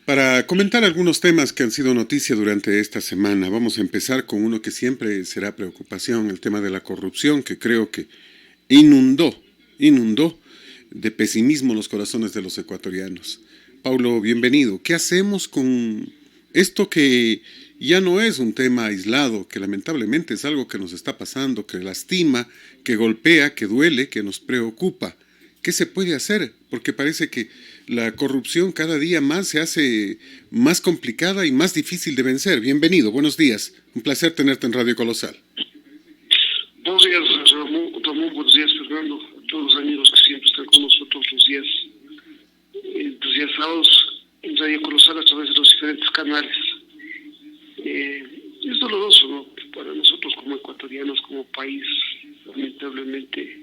Para comentar algunos temas que han sido noticia durante esta semana, vamos a empezar con uno que siempre será preocupación, el tema de la corrupción, que creo que inundó de pesimismo los corazones de los ecuatorianos. Paulo, bienvenido. ¿Qué hacemos con esto que ya no es un tema aislado, que lamentablemente es algo que nos está pasando, que lastima, que golpea, que duele, que nos preocupa? ¿Qué se puede hacer? Porque parece que la corrupción cada día más se hace más complicada y más difícil de vencer. Bienvenido, buenos días. Un placer tenerte en Radio Colosal. Buenos días, Ramón, buenos días, Fernando, a todos los amigos que siempre están con nosotros los días sábados en Radio Colosal a través de los diferentes canales. Es doloroso, ¿no?, para nosotros como ecuatorianos, como país. Lamentablemente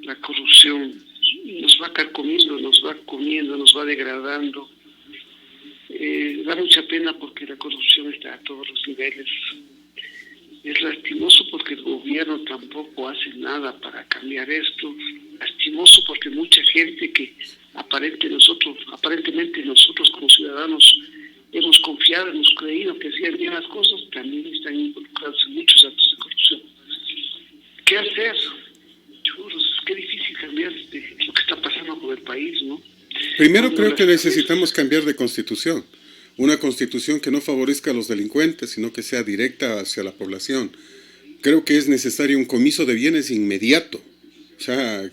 la corrupción nos va carcomiendo, nos va comiendo, nos va degradando. Da mucha pena porque la corrupción está a todos los niveles. Es lastimoso porque el gobierno tampoco hace nada para cambiar esto. Lastimoso porque mucha gente que aparentemente nosotros como ciudadanos hemos confiado, hemos creído que hacían bien las cosas, también están involucrados en muchos actos de corrupción. ¿Qué hacer? Qué difícil cambiar lo que está pasando con el país, ¿no? Primero creo que necesitamos cambiar de constitución. Una constitución que no favorezca a los delincuentes, sino que sea directa hacia la población. Creo que es necesario un comiso de bienes inmediato. O sea,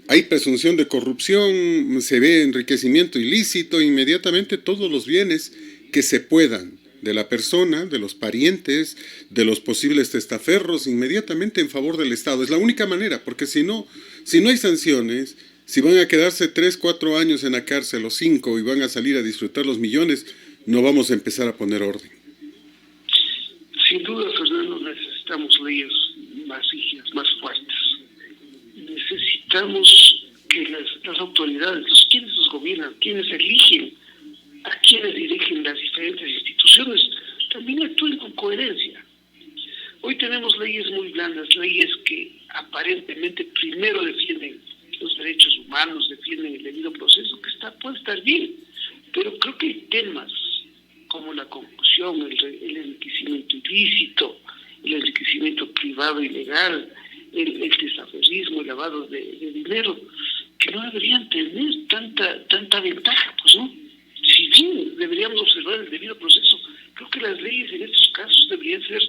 hay presunción de corrupción, se ve enriquecimiento ilícito, inmediatamente todos los bienes que se puedan, de la persona, de los parientes, de los posibles testaferros, inmediatamente en favor del Estado. Es la única manera, porque si no hay sanciones, si van a quedarse 3, 4 años en la cárcel o 5 y van a salir a disfrutar los millones, no vamos a empezar a poner orden. Sin duda, Fernando, necesitamos leyes más rígidas, más fuertes. Necesitamos que las autoridades, quienes nos gobiernan, quienes eligen a quienes dirigen las diferentes instituciones, también actúen con coherencia. Hoy tenemos leyes muy blandas, leyes que aparentemente primero defienden los derechos humanos, defienden el debido proceso, que puede estar bien, pero creo que hay temas como la corrupción, el enriquecimiento ilícito, el enriquecimiento privado ilegal, el testaferrismo, el lavado de dinero, que no deberían tener tanta ventaja, pues, ¿no? Si bien deberíamos observar el debido proceso, creo que las leyes en estos casos deberían ser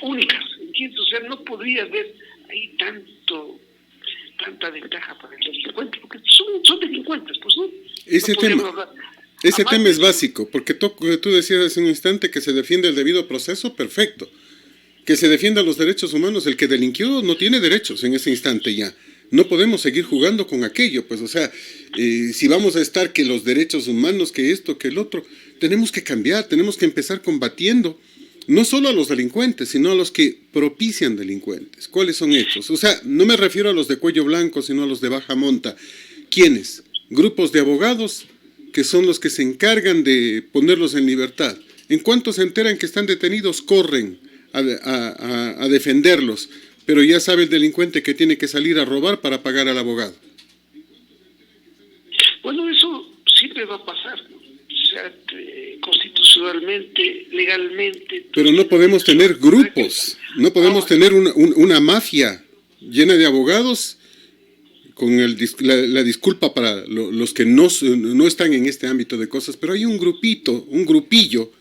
únicas, ¿entiendes? O sea, no podría haber ahí tanta ventaja para el delincuente, porque son delincuentes, pues, ¿no? Ese tema es básico, porque tú decías hace un instante que se defiende el debido proceso, perfecto. Que se defiendan los derechos humanos, el que delinquió no tiene derechos en ese instante ya. No podemos seguir jugando con aquello, pues, o sea, si vamos a estar que los derechos humanos, que esto, que el otro, tenemos que cambiar, tenemos que empezar combatiendo, no solo a los delincuentes, sino a los que propician delincuentes. ¿Cuáles son estos? O sea, no me refiero a los de cuello blanco, sino a los de baja monta. ¿Quiénes? Grupos de abogados que son los que se encargan de ponerlos en libertad. En cuanto se enteran que están detenidos, corren a defenderlos. Pero ya sabe el delincuente que tiene que salir a robar para pagar al abogado. Bueno, eso siempre va a pasar, ¿no? O sea, constitucionalmente, legalmente... Pero no podemos tener grupos, no podemos tener una mafia llena de abogados con la disculpa para los que no están en este ámbito de cosas, pero hay un grupillo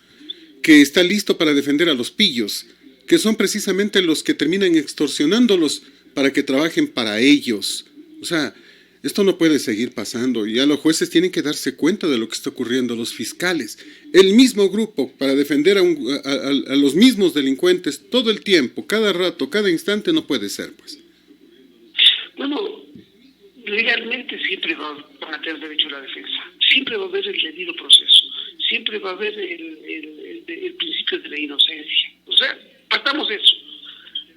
que está listo para defender a los pillos, que son precisamente los que terminan extorsionándolos para que trabajen para ellos. O sea, esto no puede seguir pasando. Ya los jueces tienen que darse cuenta de lo que está ocurriendo, los fiscales. El mismo grupo para defender a los mismos delincuentes todo el tiempo, cada rato, cada instante, no puede ser, pues. Bueno, legalmente siempre van a tener derecho a la defensa. Siempre va a haber el debido proceso. Siempre va a haber el principio de la inocencia. O sea, partamos de eso,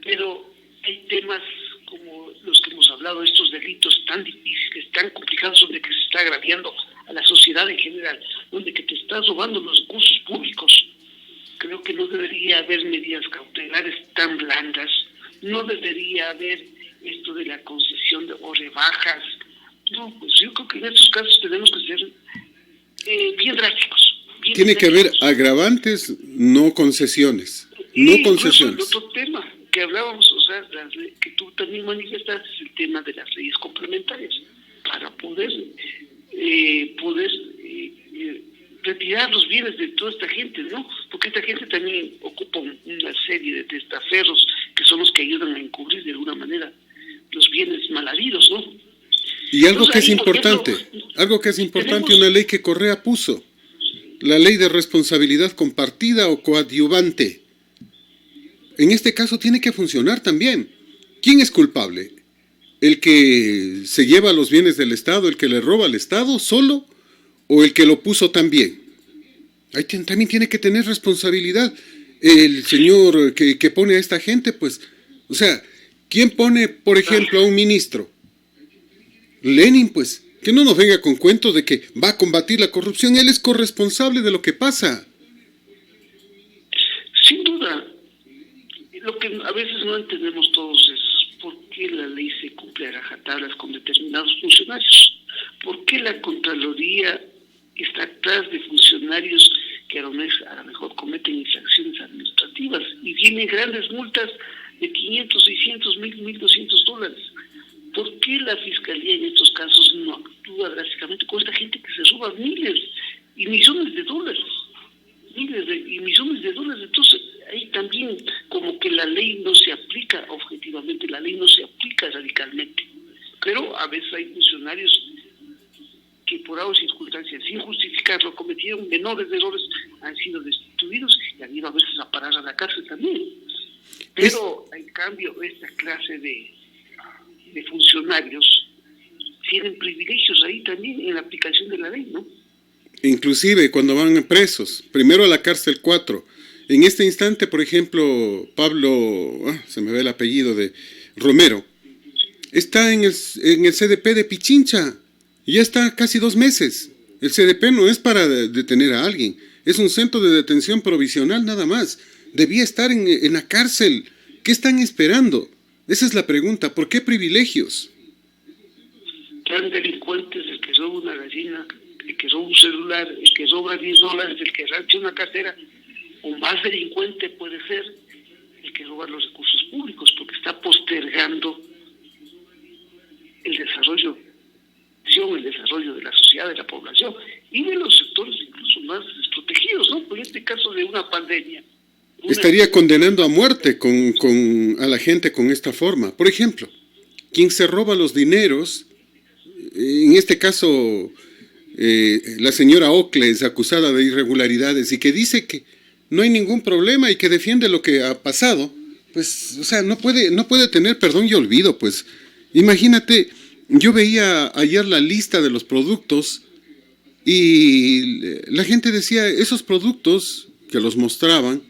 pero hay temas como los que hemos hablado, estos delitos tan difíciles, tan complicados, donde que se está agraviando a la sociedad en general, donde que te estás robando los recursos públicos. Creo que no debería haber medidas cautelares tan blandas, no debería haber esto de la concesión o rebajas No, pues yo creo que en estos casos tenemos que ser bien drásticos. Tiene que haber agravantes, no concesiones. No concesiones. El otro tema que hablábamos, o sea, que tú también manifestaste, es el tema de las leyes complementarias, para poder retirar los bienes de toda esta gente, ¿no? Porque esta gente también ocupa una serie de testaferros que son los que ayudan a encubrir de alguna manera los bienes mal habidos, ¿no? Y algo que es importante, una ley que Correa puso, la ley de responsabilidad compartida o coadyuvante. En este caso tiene que funcionar también. ¿Quién es culpable? ¿El que se lleva los bienes del Estado, el que le roba al Estado solo, o el que lo puso también? Ahí también tiene que tener responsabilidad el señor que pone a esta gente, pues, o sea, ¿quién pone, por ejemplo, a un ministro? Lenin, pues, que no nos venga con cuentos de que va a combatir la corrupción. Él es corresponsable de lo que pasa. Sin duda, lo que a veces no entendemos todos es por qué la ley se cumple a rajatablas con determinados funcionarios. ¿Por qué la Contraloría está atrás de funcionarios que a lo mejor cometen infracciones administrativas y vienen grandes multas de 500, 600, 1,200 dólares? ¿Por qué la Fiscalía en estos casos no actúa drásticamente con esta gente que se roba miles y millones de dólares? Y millones de dólares. Entonces, ahí también como que la ley no se aplica objetivamente, la ley no se aplica radicalmente. Pero a veces hay funcionarios que por ahora circunstancias, sin justificarlo, cometieron menores errores, han sido destituidos y han ido a veces a parar a la cárcel también. Pero, en cambio, esta clase de funcionarios tienen privilegios ahí también en la aplicación de la ley, ¿no? Inclusive cuando van presos, primero a la cárcel 4. En este instante, por ejemplo, Pablo, se me ve el apellido de Romero, está en el CDP de Pichincha, y ya está casi 2 meses. El CDP no es para detener a alguien, es un centro de detención provisional nada más. Debía estar en la cárcel. ¿Qué están esperando? Esa es la pregunta. ¿Por qué privilegios? Tan delincuentes, el que roba una gallina, el que roba un celular, el que roba $10, el que rancha una cartera, o más delincuente puede ser el que roba los recursos públicos, porque está postergando el desarrollo de la sociedad, de la población y de los sectores incluso más desprotegidos, ¿no? Por este caso de una pandemia. Estaría condenando a muerte a la gente con esta forma. Por ejemplo, quien se roba los dineros, en este caso la señora Ocles, acusada de irregularidades y que dice que no hay ningún problema y que defiende lo que ha pasado, pues, o sea, no puede tener perdón y olvido, pues. Imagínate, yo veía ayer la lista de los productos y la gente decía, esos productos que los mostraban,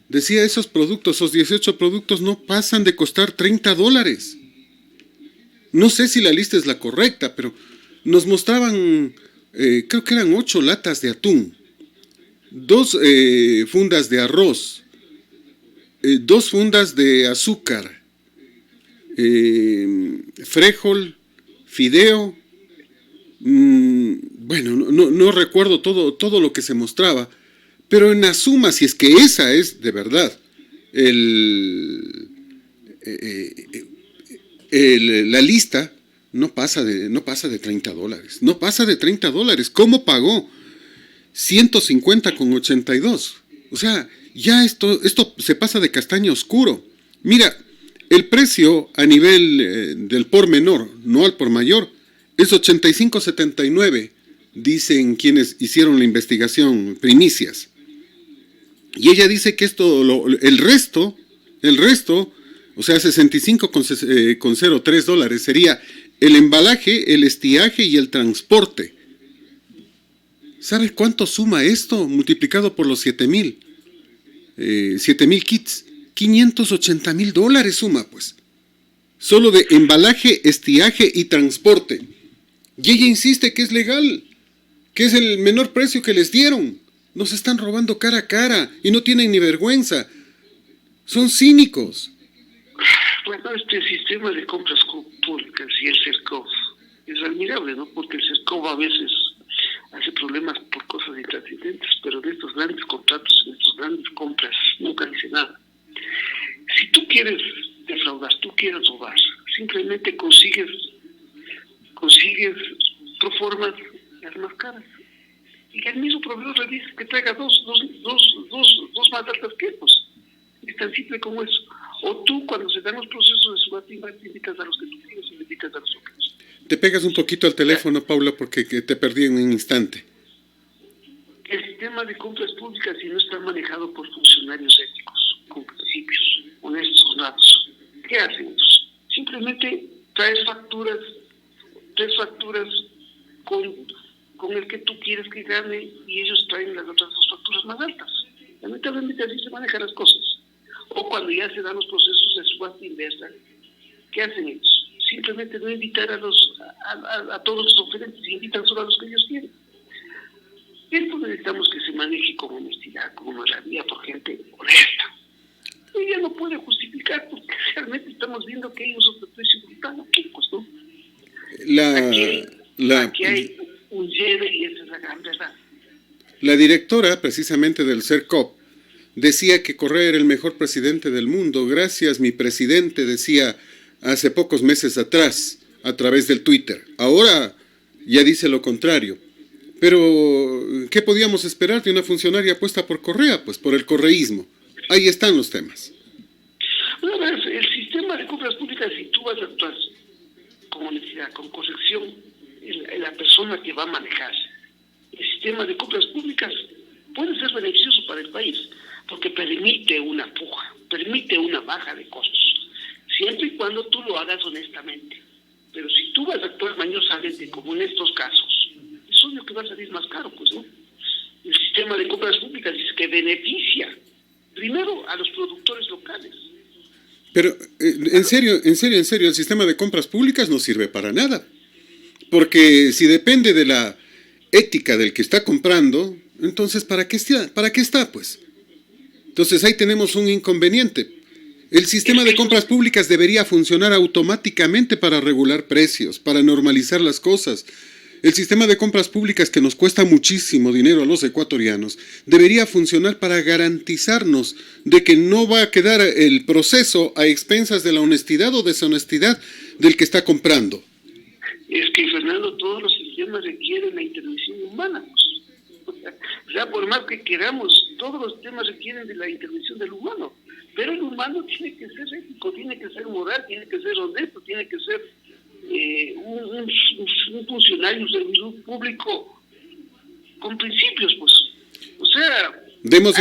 decía, esos 18 productos no pasan de costar $30. No sé si la lista es la correcta, pero nos mostraban, creo que eran 8 latas de atún, 2 fundas de arroz, 2 fundas de azúcar, frijol, fideo, bueno, no recuerdo todo lo que se mostraba, pero en la suma, si es que esa es de verdad la lista, no pasa de $30, no pasa de $30. ¿Cómo pagó? 150,82. O sea, ya esto se pasa de castaño oscuro. Mira, el precio a nivel del por menor, no al por mayor, es 85.79, dicen quienes hicieron la investigación, primicias. Y ella dice que el resto, o sea, $65,03 sería el embalaje, el estiaje y el transporte. ¿Sabes cuánto suma esto multiplicado por los 7,000 kits? $580,000 suma, pues. Solo de embalaje, estiaje y transporte. Y ella insiste que es legal, que es el menor precio que les dieron. Nos están robando cara a cara y no tienen ni vergüenza. Son cínicos. Bueno, este sistema de compras públicas y el CERCOV es admirable, ¿no? Porque el CERCOV a veces hace problemas por cosas intrascendentes, pero de estos grandes contratos, de estas grandes compras, nunca dice nada. Si tú quieres defraudar, tú quieres robar, simplemente consigues proformas las más caras. Y el mismo proveedor le dice que traiga dos más altas que pues. Es tan simple como eso. O tú, cuando se dan los procesos de subasta, te invitas a los que tú quieres y le invitas a los otros. Te pegas un poquito al teléfono, Paula, porque te perdí en un instante. El sistema de compras públicas, si no está manejado por funcionarios éticos, con principios, honestos, honrados, ¿qué hacen ellos? Simplemente traes facturas con el que tú quieres que gane y ellos traen las otras dos facturas más altas. Lamentablemente así se manejan las cosas. O cuando ya se dan los procesos de subasta inversa, ¿qué hacen ellos? Simplemente no invitar a todos los oferentes, invitan solo a los que ellos quieren. Esto necesitamos que se maneje con honestidad, con honorabilidad por gente honesta. Ella no puede justificar porque realmente estamos viendo que ellos son de precio brutal. ¿Qué? Pues no. Aquí hay un lleve y esa es la gran verdad. La directora, precisamente del CERCOV, decía que Correa era el mejor presidente del mundo. Gracias, mi presidente, decía hace pocos meses atrás, a través del Twitter. Ahora ya dice lo contrario. Pero, ¿qué podíamos esperar de una funcionaria puesta por Correa? Pues por el correísmo. Ahí están los temas. Bueno, el sistema de compras públicas, si tú vas a actuar con honestidad, con corrección, la persona que va a manejar el sistema de compras públicas puede ser beneficioso para el país, porque permite una puja, permite una baja de costos, siempre y cuando tú lo hagas honestamente. Pero si tú vas a actuar mañosamente, como en estos casos, es obvio que va a salir más caro, pues, ¿no? El sistema de compras públicas es que beneficia primero a los productores locales. Pero, en serio, el sistema de compras públicas no sirve para nada. Porque si depende de la ética del que está comprando, entonces ¿para qué está, pues? Entonces ahí tenemos un inconveniente. El sistema de compras públicas debería funcionar automáticamente para regular precios, para normalizar las cosas. El sistema de compras públicas, que nos cuesta muchísimo dinero a los ecuatorianos, debería funcionar para garantizarnos de que no va a quedar el proceso a expensas de la honestidad o deshonestidad del que está comprando. Es que, Fernando, todos los sistemas requieren la intervención humana. O sea, por más que queramos, todos los sistemas requieren de la intervención del humano. Pero el humano tiene que ser ético, tiene que ser moral, tiene que ser honesto, tiene que ser un funcionario, un servidor público con principios, pues. O sea... Demos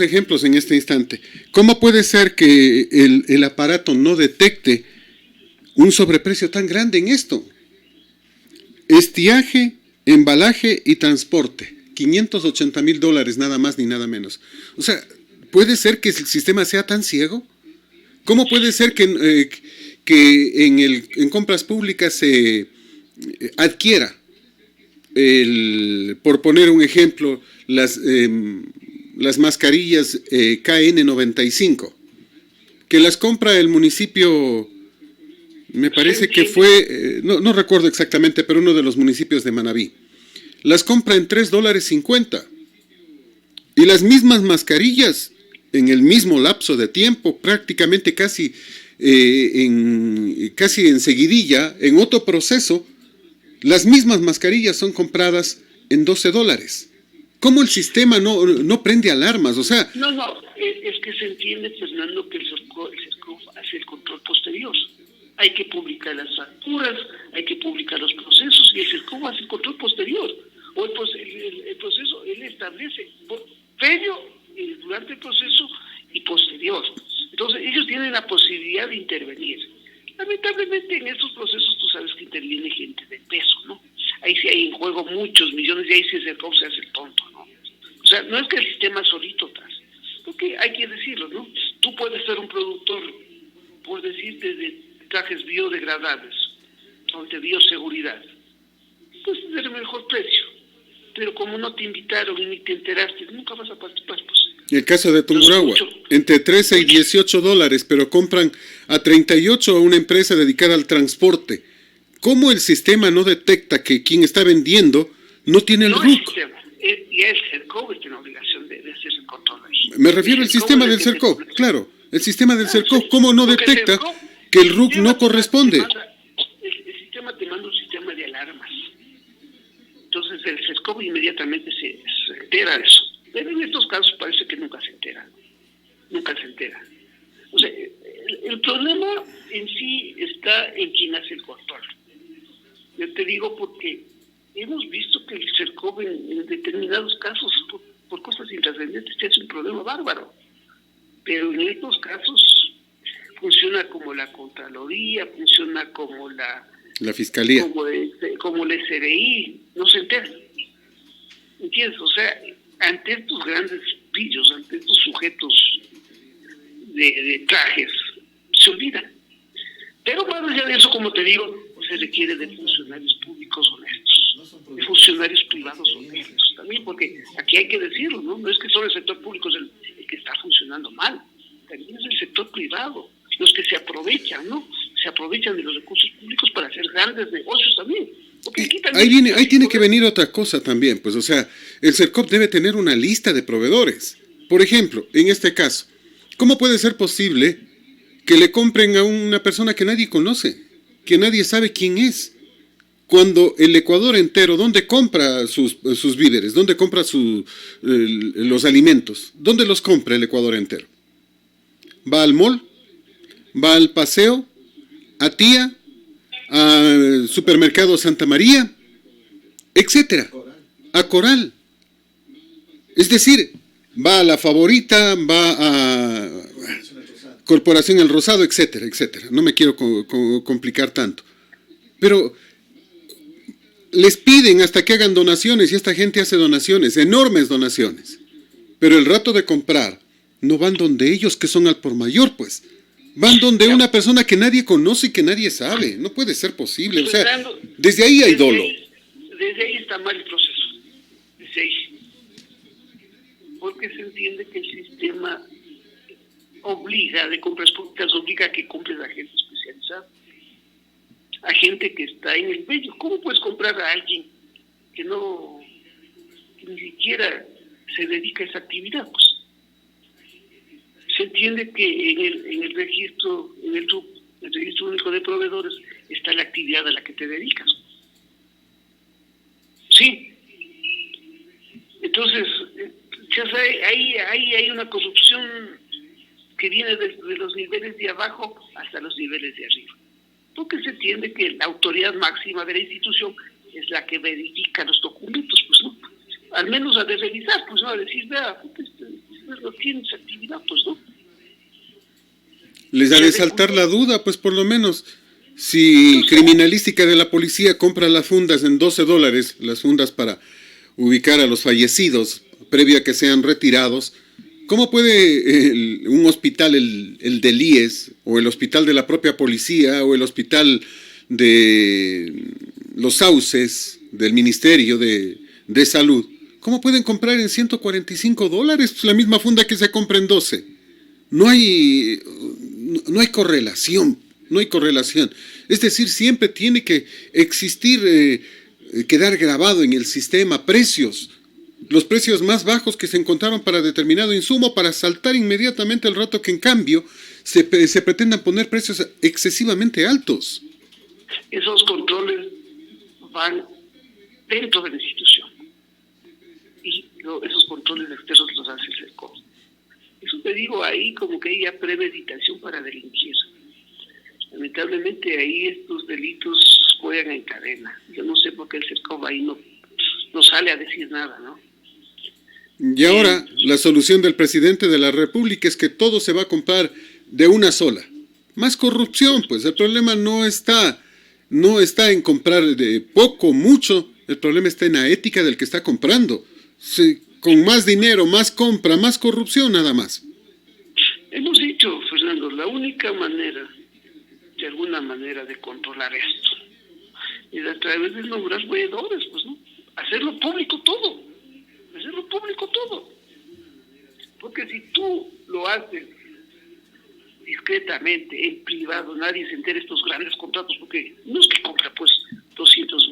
ejemplos en este instante. ¿Cómo puede ser que el aparato no detecte un sobreprecio tan grande en esto? Estiaje, embalaje y transporte. $580,000, nada más ni nada menos. O sea, ¿puede ser que el sistema sea tan ciego? ¿Cómo puede ser que en compras públicas se adquiera, por poner un ejemplo, las mascarillas KN95, que las compra el municipio, me parece que fue, no recuerdo exactamente, pero uno de los municipios de Manabí, las compra en $3.50, y las mismas mascarillas en el mismo lapso de tiempo, prácticamente casi enseguidilla, en otro proceso, las mismas mascarillas son compradas en $12. ¿Cómo el sistema no prende alarmas? O sea... No, es que se entiende, Fernando, que el CERCOV hace el control posterior. Hay que publicar las facturas, hay que publicar los procesos, y el CERCOV hace el control posterior. O el proceso, él establece previo, durante el proceso y posterior. Entonces, ellos tienen la posibilidad de intervenir. Lamentablemente, en estos procesos tú sabes que interviene gente de peso, ¿no? Ahí sí hay en juego muchos millones, y ahí sí se hace el tonto, ¿no? O sea, no es que el sistema solito tras, porque hay que decirlo, ¿no? Tú puedes ser un productor, por decirte, de trajes biodegradables o de bioseguridad, pues tener el mejor precio. Pero como no te invitaron y ni te enteraste, nunca vas a participar, pues. El caso de Tungurahua, entre $13 y $18, pero compran a 38 a una empresa dedicada al transporte, ¿cómo el sistema no detecta que quien está vendiendo no tiene el No el RUC? sistema, ya el CERCOV tiene obligación de hacer el control ahí. Me refiero al sistema del CERCOV, claro. El sistema del CERCOV, ¿cómo no detecta que el RUC no corresponde? El sistema te manda un sistema de alarmas. Entonces el CERCOV inmediatamente se entera de eso. Pero en estos casos parece que nunca se entera. Nunca se entera. O sea, el problema en sí está en quien hace el control. Yo te digo porque hemos visto que el CERCOV en determinados casos, por cosas intrascendentes, es un problema bárbaro. Pero en estos casos funciona como la Contraloría, funciona como la Fiscalía. Como el SRI, no se entera. ¿Entiendes? O sea, ante estos grandes pillos, ante estos sujetos de trajes, se olvidan. Pero más allá de eso, como te digo, se requiere de funcionarios públicos honestos, de funcionarios privados honestos también, porque aquí hay que decirlo, ¿no? No es que solo el sector público es el que está funcionando mal, también es el sector privado, los que se aprovechan, ¿no? Se aprovechan de los recursos públicos para hacer grandes negocios también. Porque aquí también ahí tiene que venir otra cosa también, pues, o sea, el CERCOV debe tener una lista de proveedores. Por ejemplo, en este caso, ¿cómo puede ser posible que le compren a una persona que nadie conoce, que nadie sabe quién es? Cuando el Ecuador entero, ¿dónde compra sus víveres? ¿Dónde compra los alimentos? ¿Dónde los compra el Ecuador entero? ¿Va al mall? ¿Va al paseo? ¿A Tía? ¿A Supermercado Santa María? Etcétera. A Coral. Es decir, va a La Favorita, va a Corporación El Rosado, etcétera, etcétera. No me quiero complicar tanto. Pero les piden hasta que hagan donaciones y esta gente hace donaciones, enormes donaciones. Pero el rato de comprar no van donde ellos que son al por mayor, pues. Van donde una persona que nadie conoce y que nadie sabe. No puede ser posible. O sea, desde ahí hay dolo. Desde ahí está mal el proceso. Desde ahí. Porque se entiende que el sistema obliga, de compras públicas, obliga a que compres a gente especializada. A gente que está en el medio. ¿Cómo puedes comprar a alguien que ni siquiera se dedica a esa actividad? Pues se entiende que en el registro único de proveedores está la actividad a la que te dedicas. Sí. Entonces, ahí hay una corrupción que viene desde los niveles de abajo hasta los niveles de arriba. Porque se entiende que la autoridad máxima de la institución es la que verifica los documentos, pues no. Al menos a de revisar, pues no, a decir, vea, no tiene esa actividad, pues no. Les ha de saltar la duda, pues por lo menos, si criminalística de la policía compra las fundas en $12, las fundas para ubicar a los fallecidos, previo a que sean retirados, ¿cómo puede un hospital, el del IES, o el hospital de la propia policía, o el hospital de los Sauces, del Ministerio de Salud, cómo pueden comprar en $145 pues la misma funda que se compra en 12? No hay correlación, no hay correlación. Es decir, siempre tiene que existir, quedar grabado en el sistema precios, los precios más bajos que se encontraron para determinado insumo, para saltar inmediatamente al rato que en cambio se pretendan poner precios excesivamente altos. Esos controles van dentro de la institución y esos controles externos los hace el CERCOV. Eso te digo, ahí como que hay ya premeditación para delinquir. Lamentablemente ahí estos delitos juegan en cadena. Yo no sé por qué el CERCOV ahí no sale a decir nada, ¿no? Y ahora la solución del presidente de la República es que todo se va a comprar de una sola. Más corrupción, pues el problema no está en comprar de poco, mucho, el problema está en la ética del que está comprando. Con más dinero, más compra, más corrupción, nada más. Hemos dicho, Fernando, la única manera, de alguna manera, de controlar esto es a través de nombrar veedores, pues, ¿no? Hacerlo público todo. Porque si tú lo haces discretamente, en privado, nadie se entera de estos grandes contratos, porque no es que compra, pues,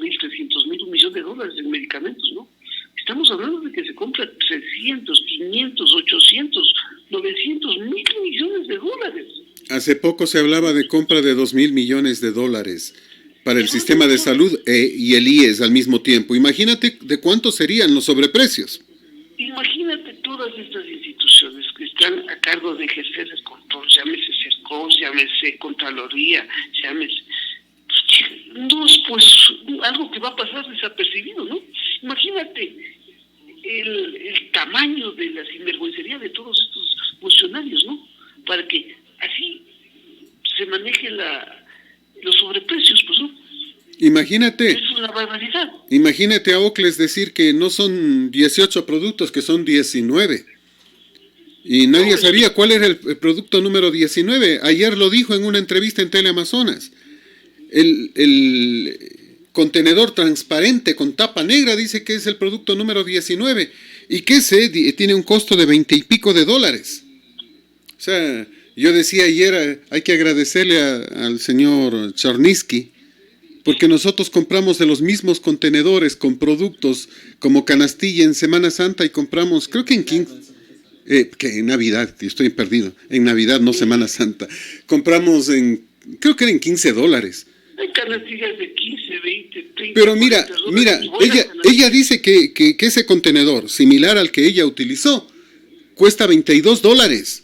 200.000, 300.000, $1.000.000 en medicamentos, ¿no? Estamos hablando de que se compra 300, 500, 800, 900 mil millones de dólares. Hace poco se hablaba de compra de $2.000 millones para el sistema de salud y el IES al mismo tiempo. Imagínate de cuánto serían los sobreprecios. Imagínate todas estas instituciones que están a cargo de ejercer el control, llámese CERCOS, llámese Contraloría, llámese... No es pues algo que va a pasar desapercibido, ¿no? Imagínate el tamaño de la sinvergüencería de todos estos funcionarios, ¿no? Para que así se maneje los sobreprecios, pues, ¿no? Imagínate. Es una barbaridad. Imagínate a Ocles decir que no son 18 productos, que son 19. Y nadie sabía cuál era el producto número 19. Ayer lo dijo en una entrevista en Teleamazonas. El contenedor transparente con tapa negra dice que es el producto número 19 y que tiene un costo de $20 y pico. O sea, yo decía ayer, hay que agradecerle al señor Charnisky, porque nosotros compramos de los mismos contenedores con productos como canastilla en Semana Santa y compramos, creo que en Navidad, estoy perdido, en Navidad, no Semana Santa, compramos creo que era en $15. Hay canastillas de 15, 20, 30. Pero mira, ella dice que ese contenedor, similar al que ella utilizó, cuesta $22.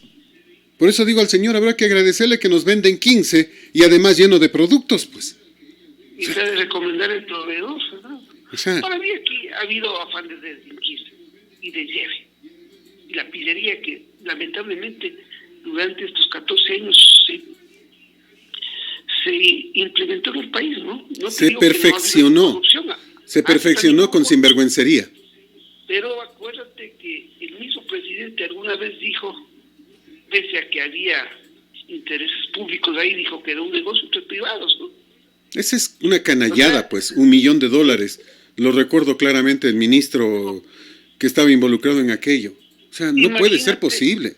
Por eso digo al señor, habrá que agradecerle que nos venden 15 y además lleno de productos, pues. Y se ha de recomendar el proveedor, ¿verdad? Para mí aquí ha habido afán de delinquir y de lleve. Y la pillería que lamentablemente durante estos 14 años se implementó en el país, ¿no? Se perfeccionó. Se perfeccionó con sinvergüencería. Pero acuérdate que el mismo presidente alguna vez dijo, pese a que había intereses públicos ahí, dijo que era un negocio entre privados, ¿no? Esa es una canallada, pues, $1 millón. Lo recuerdo claramente, el ministro que estaba involucrado en aquello. O sea, no puede ser posible.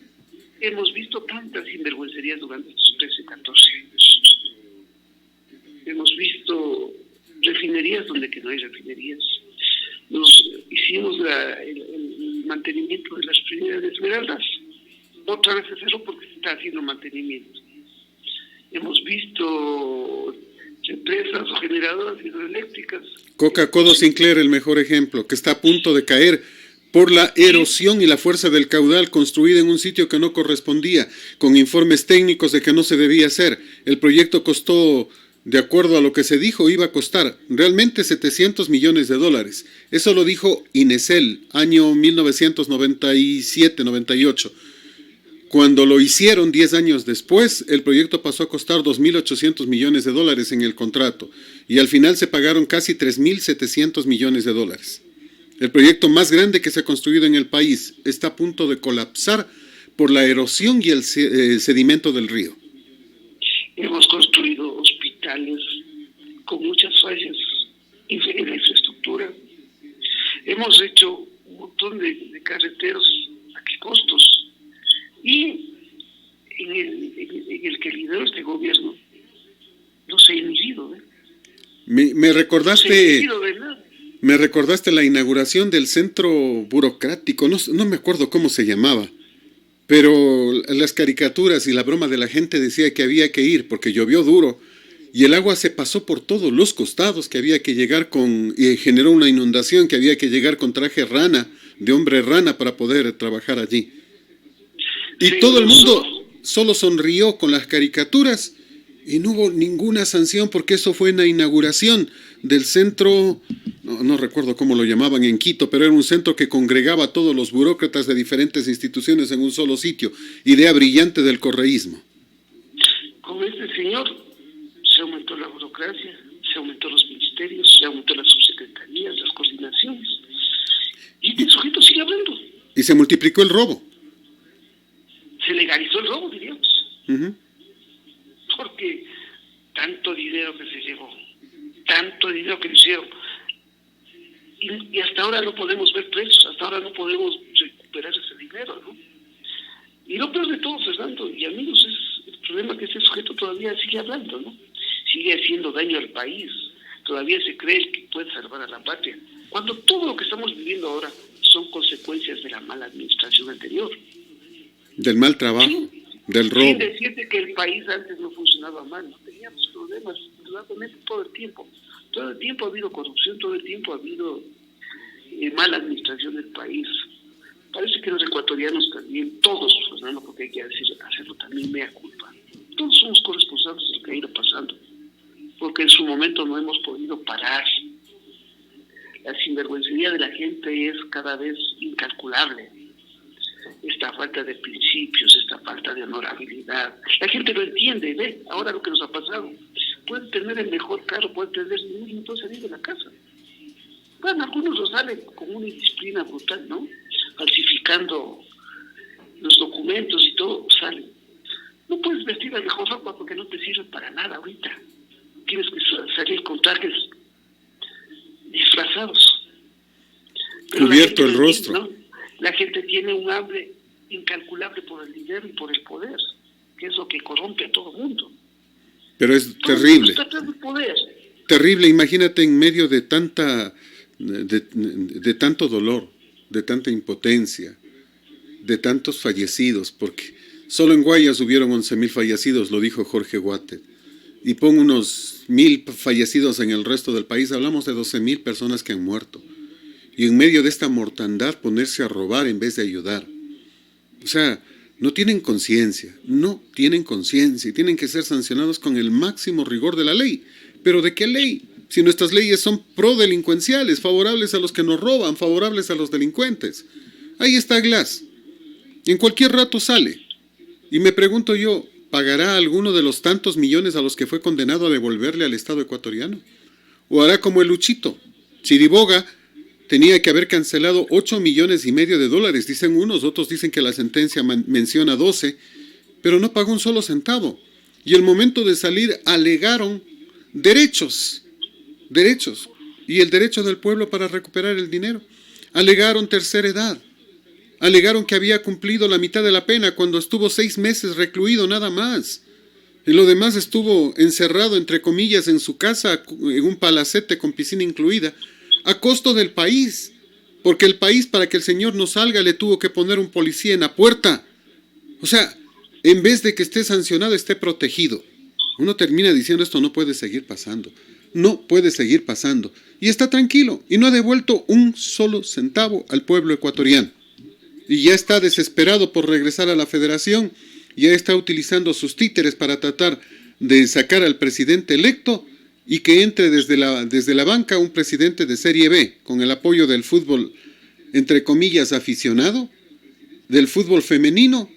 Hemos visto tantas sinvergüencerías durante estos 13, 14 años. Hemos visto refinerías donde que no hay refinerías. Hicimos el mantenimiento de las refinerías de Esmeraldas. Otra vez se cerró porque se está haciendo mantenimiento. Hemos visto empresas o generadoras hidroeléctricas. Coca-Cola Sinclair, el mejor ejemplo, que está a punto de caer por la erosión y la fuerza del caudal, construida en un sitio que no correspondía, con informes técnicos de que no se debía hacer. El proyecto costó, de acuerdo a lo que se dijo, iba a costar realmente $700 millones. Eso lo dijo Inesel, año 1997-98. Cuando lo hicieron 10 años después, el proyecto pasó a costar $2.800 millones en el contrato y al final se pagaron casi $3.700 millones. El proyecto más grande que se ha construido en el país está a punto de colapsar por la erosión y el sedimento del río. Hemos construido hospitales con muchas fallas en la infraestructura. Hemos hecho un montón de carreteros. ¿A qué costos? Y en el que lideró este gobierno no se ha inhibido. Me recordaste la inauguración del centro burocrático, no me acuerdo cómo se llamaba, pero las caricaturas y la broma de la gente decía que había que ir porque llovió duro y el agua se pasó por todos los costados, que había que llegar y generó una inundación, que había que llegar con traje de hombre rana para poder trabajar allí. Y todo el mundo solo sonrió con las caricaturas y no hubo ninguna sanción porque eso fue en la inauguración del centro, no recuerdo cómo lo llamaban en Quito, pero era un centro que congregaba a todos los burócratas de diferentes instituciones en un solo sitio. Idea brillante del correísmo. Con este señor se aumentó la burocracia, se aumentó los ministerios, se aumentó las subsecretarías, las coordinaciones. Y este sujeto sigue hablando. Y se multiplicó el robo. Se legalizó el robo, diríamos. Uh-huh. Porque tanto dinero que se llevó, tanto dinero que hicieron, y hasta ahora no podemos ver presos, hasta ahora no podemos recuperar ese dinero, ¿no? Y lo peor de todo, Fernando y amigos, es el problema que este sujeto todavía sigue hablando, ¿no? Sigue haciendo daño al país. todavía se cree que puede salvar a la patria, cuando todo lo que estamos viviendo ahora son consecuencias de la mala administración anterior. Del mal trabajo, del robo. Sin decirte que el país antes no funcionaba mal, no teníamos problemas indudablemente todo el tiempo. Todo el tiempo ha habido corrupción, todo el tiempo ha habido mala administración del país. Parece que los ecuatorianos también, todos, Fernando, porque hay que hacerlo también mea culpa. Todos somos corresponsables de lo que ha ido pasando, porque en su momento no hemos podido parar. La sinvergüencería de la gente es cada vez incalculable. Esta falta de principios, esta falta de honorabilidad. La gente lo entiende, ve, ahora lo que nos ha pasado. Pueden tener el mejor carro, pueden tener y no pueden salir de la casa. Bueno, algunos lo salen con una indisciplina brutal, ¿no? Falsificando los documentos y todo, salen. No puedes vestir la mejor ropa porque no te sirve para nada ahorita. Tienes que salir con trajes disfrazados. Pero cubierto el rostro. ¿no? La gente tiene un hambre incalculable por el dinero y por el poder, que es lo que corrompe a todo el mundo. Pero es terrible. Poder. Terrible, imagínate en medio de de tanto dolor, de tanta impotencia, de tantos fallecidos, porque solo en Guayas hubieron 11.000 fallecidos, lo dijo Jorge Guate, y pon unos 1.000 fallecidos en el resto del país, hablamos de 12.000 personas que han muerto, y en medio de esta mortandad ponerse a robar en vez de ayudar. O sea, no tienen conciencia, y tienen que ser sancionados con el máximo rigor de la ley. ¿Pero de qué ley? Si nuestras leyes son prodelincuenciales, favorables a los que nos roban, favorables a los delincuentes. Ahí está Glass. En cualquier rato sale. Y me pregunto yo, ¿pagará alguno de los tantos millones a los que fue condenado a devolverle al Estado ecuatoriano? ¿O hará como el Luchito? Chiriboga tenía que haber cancelado $8,5 millones, dicen unos, otros dicen que la sentencia menciona 12, pero no pagó un solo centavo. Y el momento de salir alegaron derechos, y el derecho del pueblo para recuperar el dinero. Alegaron tercera edad, alegaron que había cumplido la mitad de la pena cuando estuvo 6 meses recluido nada más. Y lo demás estuvo encerrado, entre comillas, en su casa, en un palacete con piscina incluida, a costo del país, porque el país, para que el señor no salga, le tuvo que poner un policía en la puerta. O sea, en vez de que esté sancionado, esté protegido. Uno termina diciendo, esto no puede seguir pasando. No puede seguir pasando. Y está tranquilo, y no ha devuelto un solo centavo al pueblo ecuatoriano. Y ya está desesperado por regresar a la federación, ya está utilizando sus títeres para tratar de sacar al presidente electo y que entre desde la banca un presidente de Serie B, con el apoyo del fútbol, entre comillas, aficionado, del fútbol femenino,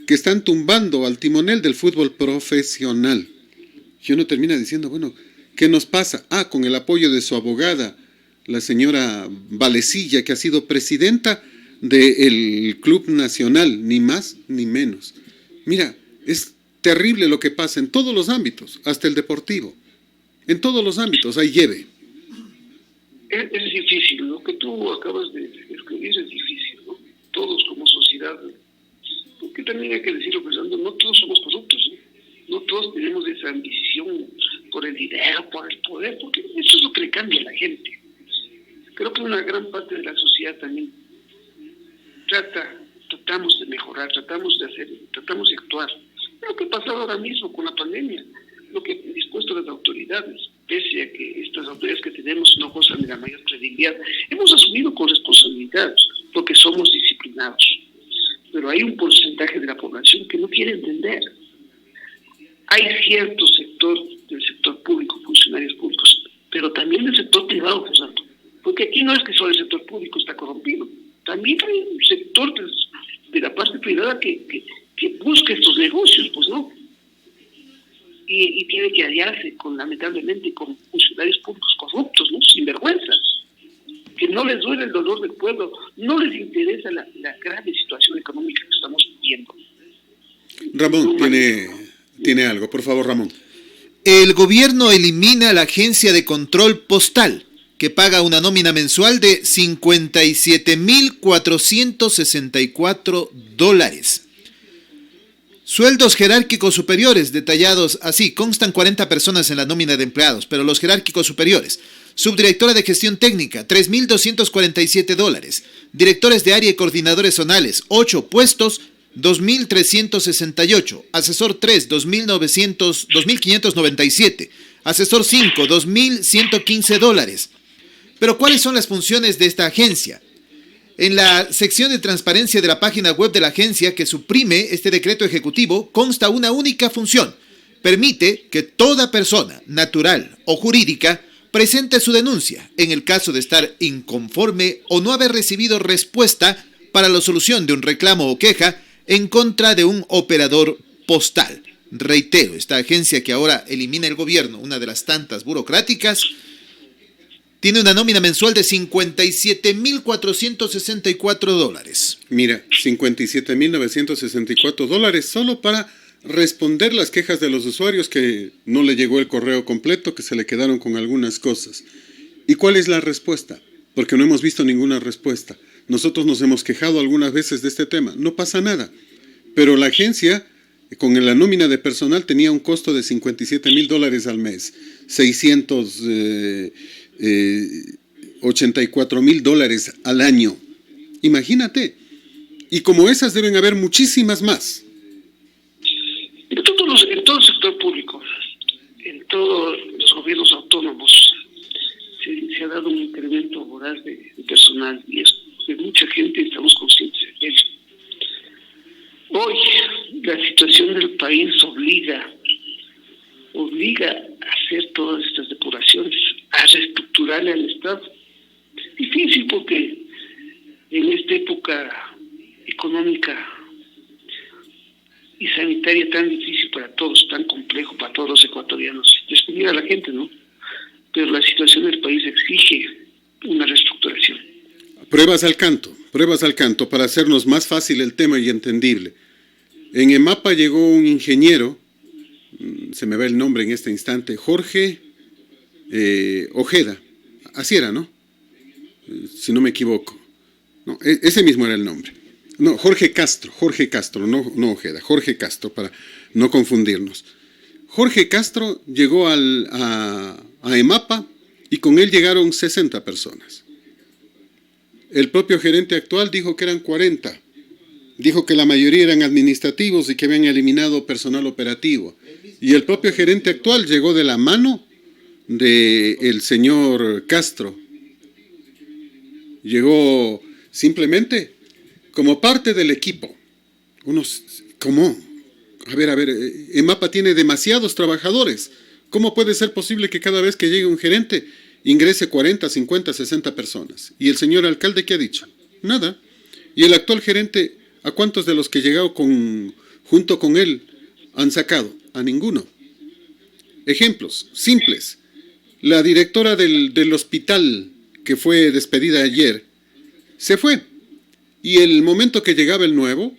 que están tumbando al timonel del fútbol profesional. Y uno termina diciendo, bueno, ¿qué nos pasa? Con el apoyo de su abogada, la señora Valecilla, que ha sido presidenta del Club Nacional, ni más ni menos. Mira, es terrible lo que pasa en todos los ámbitos, hasta el deportivo. En todos los ámbitos hay lleve. Es difícil, lo que tú acabas de escribir es difícil, ¿no? Todos como sociedad, porque también hay que decirlo pensando, no todos somos corruptos, ¿no? No todos tenemos esa ambición por el dinero, por el poder, porque eso es lo que le cambia a la gente. Creo que una gran parte de la sociedad también tratamos de mejorar, tratamos de actuar. Lo que ha pasado ahora mismo con la pandemia, lo que han dispuesto las autoridades, pese a que estas autoridades que tenemos no gozan de la mayor credibilidad, hemos asumido con responsabilidad, porque somos disciplinados. Pero hay un porcentaje de la población que no quiere entender. Hay cierto sector del sector público, funcionarios públicos, pero también del sector privado, Fernando. Porque aquí no es que solo el sector público está corrompido, también hay un sector de la parte privada que busca estos negocios, pues no. Y tiene que aliarse lamentablemente con funcionarios públicos corruptos, ¿no? Sinvergüenzas, que no les duele el dolor del pueblo, no les interesa la grave situación económica que estamos viviendo. Ramón tiene algo, por favor, Ramón. El gobierno elimina la agencia de control postal, que paga una nómina mensual de $57,464. Sueldos jerárquicos superiores, detallados así. Constan 40 personas en la nómina de empleados, pero los jerárquicos superiores. Subdirectora de gestión técnica, $3,247. Directores de área y coordinadores zonales, 8 puestos, 2,368. Asesor 3, 2,597. Asesor 5, $2,115. Pero ¿cuáles son las funciones de esta agencia? En la sección de transparencia de la página web de la agencia que suprime este decreto ejecutivo consta una única función. Permite que toda persona, natural o jurídica, presente su denuncia en el caso de estar inconforme o no haber recibido respuesta para la solución de un reclamo o queja en contra de un operador postal. Reitero, esta agencia que ahora elimina el gobierno, una de las tantas burocráticas, tiene una nómina mensual de $57,464. Mira, $57,964 solo para responder las quejas de los usuarios que no le llegó el correo completo, que se le quedaron con algunas cosas. ¿Y cuál es la respuesta? Porque no hemos visto ninguna respuesta. Nosotros nos hemos quejado algunas veces de este tema. No pasa nada. Pero la agencia, con la nómina de personal, tenía un costo de $57,000 al mes. $684,000 al año. Imagínate. Y como esas deben haber muchísimas más. En todo el sector público, en todos los gobiernos autónomos, se ha dado un incremento voraz de personal y es de mucha gente, estamos conscientes de ello. Hoy la situación del país obliga a hacer todas estas depuraciones, a reestructurarle al Estado. Difícil porque en esta época económica y sanitaria tan difícil para todos, tan complejo para todos los ecuatorianos, despedir a la gente, ¿no? Pero la situación del país exige una reestructuración. Pruebas al canto para hacernos más fácil el tema y entendible. En EMAPA llegó un ingeniero, se me va el nombre en este instante, Jorge Ojeda, así era, ¿no? Si no me equivoco. No, ese mismo era el nombre. No, Jorge Castro, no Ojeda, Jorge Castro, para no confundirnos. Jorge Castro llegó a EMAPA y con él llegaron 60 personas. El propio gerente actual dijo que eran 40. Dijo que la mayoría eran administrativos y que habían eliminado personal operativo. Y el propio gerente actual llegó de la mano del señor Castro. Llegó simplemente como parte del equipo. ¿Cómo? A ver, EMAPA tiene demasiados trabajadores. ¿Cómo puede ser posible que cada vez que llegue un gerente ingrese 40, 50, 60 personas? ¿Y el señor alcalde qué ha dicho? Nada. ¿Y el actual gerente, a cuántos de los que llegó junto con él han sacado? A ninguno. Ejemplos simples. La directora del hospital que fue despedida ayer se fue. Y el momento que llegaba el nuevo,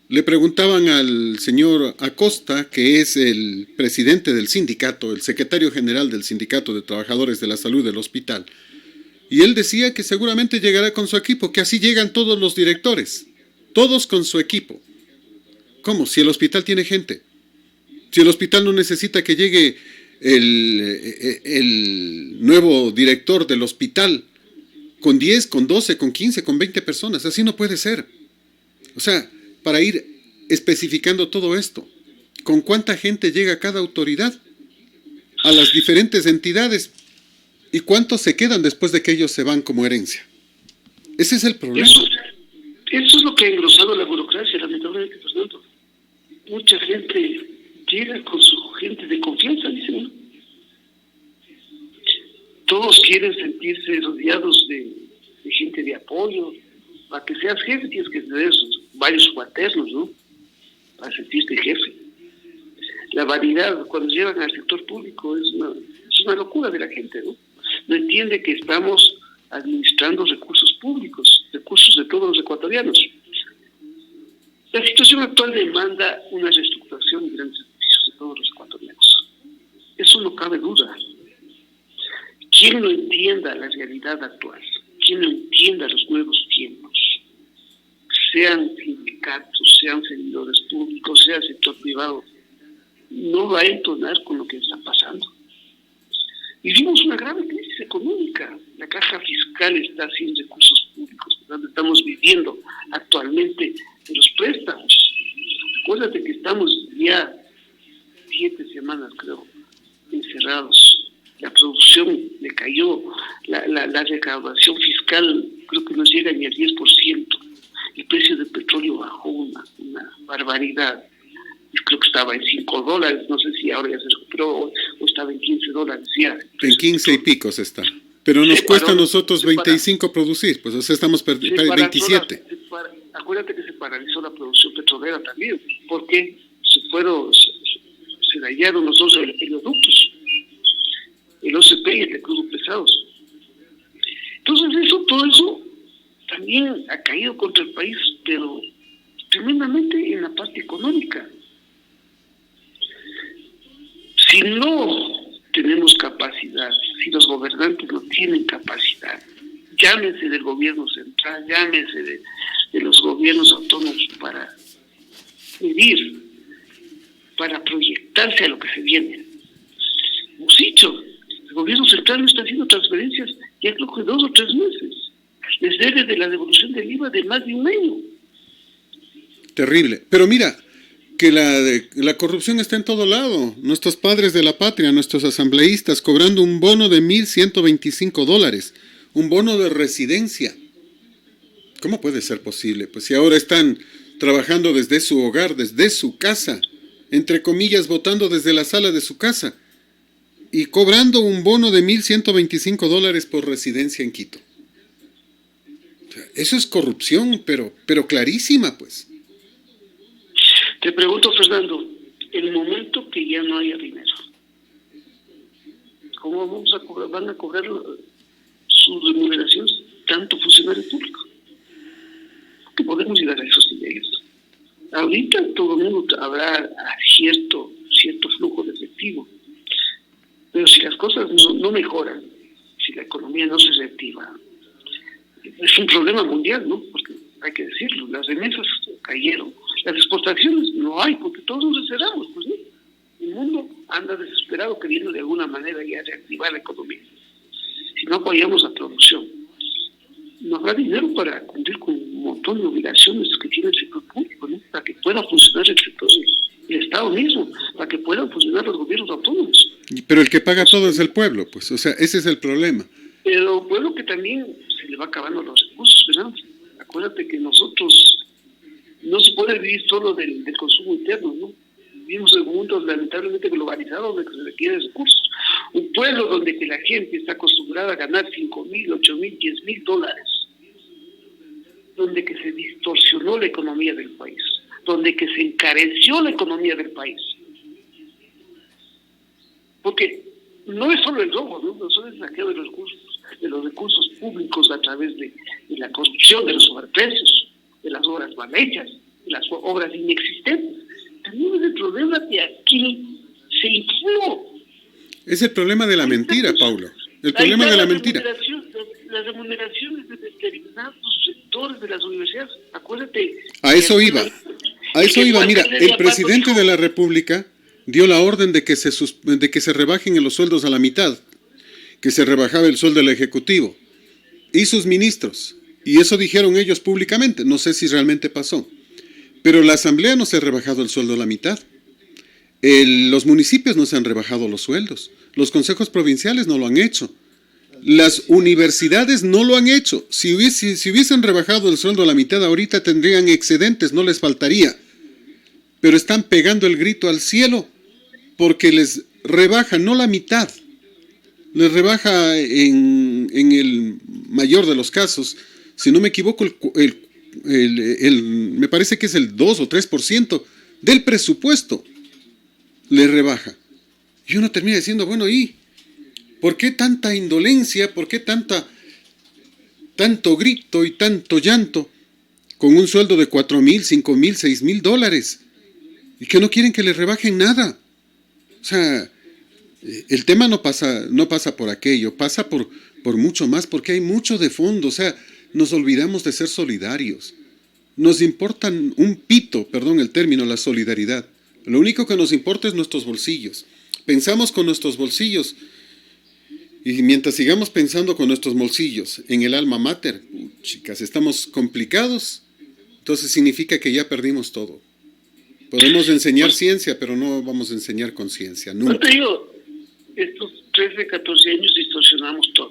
le preguntaban al señor Acosta, que es el presidente del sindicato, el secretario general del Sindicato de Trabajadores de la Salud del hospital, y él decía que seguramente llegará con su equipo, que así llegan todos los directores, todos con su equipo. ¿Cómo? Si el hospital tiene gente, si el hospital no necesita que llegue el nuevo director del hospital con 10, con 12, con 15, con 20 personas, así no puede ser. O sea, para ir especificando todo esto, ¿con cuánta gente llega cada autoridad a las diferentes entidades y cuántos se quedan después de que ellos se van como herencia? Ese es el problema. Eso es lo que ha engrosado la burocracia, lamentablemente, Fernando. Mucha gente llega con su gente de confianza, dicen, ¿no? Todos quieren sentirse rodeados de gente de apoyo. Para que seas jefe tienes que tener varios subalternos, ¿no? Para sentirte jefe. La vanidad, cuando llegan al sector público, es una locura de la gente, ¿no? No entiende que estamos administrando recursos públicos, recursos de todos los ecuatorianos. La situación actual demanda una reestructuración de grandes servicios de todos los ecuatorianos. Eso no cabe duda. Quien no entienda la realidad actual, quien no entienda los nuevos tiempos, sean sindicatos, sean servidores públicos, sea el sector privado, no va a entonar con lo que está pasando. Vivimos una grave crisis económica. La caja fiscal está sin recursos públicos, por tanto estamos viviendo actualmente de los préstamos. Acuérdate que estamos ya 7 semanas, creo, encerrados. La producción decayó, la recaudación fiscal creo que no llega ni al 10%. El precio del petróleo bajó una barbaridad. Creo que estaba en $5, no sé si ahora ya se recuperó o estaba en $15 ya. En 15 y pico se está. Pero nos cuesta a nosotros 25 producir, pues o sea, estamos 27. Acuérdate que se paralizó la producción petrolera también, porque se dañaron los dos oleoductos, el OCP y el de crudo pesados. Entonces todo eso también ha caído contra el país, pero tremendamente en la parte económica. Si no tenemos capacidad, si los gobernantes no tienen capacidad, llámese del gobierno central, llámese de los gobiernos autónomos para medir, para proyectarse a lo que se viene. Hemos dicho, el gobierno central no está haciendo transferencias ya creo que 2 o 3 meses. Les debe de la devolución del IVA de más de un año. Terrible. Pero mira, que la corrupción está en todo lado. Nuestros padres de la patria, nuestros asambleístas, cobrando un bono de $1,125, un bono de residencia. ¿Cómo puede ser posible? Pues si ahora están trabajando desde su hogar, desde su casa, entre comillas, votando desde la sala de su casa, y cobrando un bono de $1,125 por residencia en Quito. O sea, eso es corrupción, pero clarísima, pues. Te pregunto, Fernando, el momento que ya no haya dinero, ¿cómo van a cobrar sus remuneraciones tanto funcionarios públicos? Que podemos llegar a esos niveles. Ahorita todo el mundo habrá cierto flujo de efectivo, pero si las cosas no mejoran, si la economía no se reactiva, es un problema mundial, ¿no? Porque hay que decirlo, las remesas cayeron, las exportaciones no hay, porque todos nos encerramos, pues ¿no? El mundo anda desesperado queriendo de alguna manera ya reactivar la economía. Si no apoyamos la producción, no habrá dinero para cumplir con un montón de obligaciones que tiene el sector público, ¿no? Para que pueda funcionar el sector, el Estado mismo, para que puedan funcionar los gobiernos autónomos. Pero el que paga todo es el pueblo, pues, o sea, ese es el problema. Pero pueblo que también se le va acabando los recursos, ¿verdad? Acuérdate que nosotros no se puede vivir solo del consumo interno, ¿no? Vivimos en un mundo lamentablemente globalizado donde se requieren recursos. Un pueblo donde que la gente está acostumbrada a ganar $5,000, $8,000, $10,000, donde que se distorsionó la economía del país, donde que se encareció la economía del país. Porque no es solo el robo, no solo el saqueo de los recursos públicos a través de la corrupción, de los sobreprecios, de las obras mal hechas, de las obras inexistentes. También es el problema que aquí se infló. Es el problema de la mentira, Paulo. El problema de la mentira. Las remuneraciones de determinados sectores de las universidades, acuérdate. A eso iba. Mira, el presidente de la República dio la orden de que se rebajen los sueldos a la mitad, que se rebajaba el sueldo del Ejecutivo y sus ministros. Y eso dijeron ellos públicamente. No sé si realmente pasó. Pero la Asamblea no se ha rebajado el sueldo a la mitad. Los municipios no se han rebajado los sueldos. Los consejos provinciales no lo han hecho. Las universidades no lo han hecho. Si hubiesen rebajado el sueldo a la mitad, ahorita tendrían excedentes, no les faltaría. Pero están pegando el grito al cielo porque les rebaja no la mitad. Les rebaja en el mayor de los casos, si no me equivoco, me parece que es el 2 o 3% del presupuesto. Le rebaja. Y uno termina diciendo, bueno, ¿y por qué tanta indolencia? ¿Por qué tanto grito y tanto llanto con un sueldo de $4,000, $5,000, $6,000? Y que no quieren que les rebajen nada. O sea, el tema no pasa por aquello, pasa por mucho más, porque hay mucho de fondo. O sea, nos olvidamos de ser solidarios. nos importan un pito, perdón el término, la solidaridad. Lo único que nos importa es nuestros bolsillos. Pensamos con nuestros bolsillos. Y mientras sigamos pensando con nuestros bolsillos en el alma mater, chicas, estamos complicados, entonces significa que ya perdimos todo. Podemos enseñar ciencia, pero no vamos a enseñar conciencia, nunca. No te digo, estos 13, 14 años distorsionamos todo.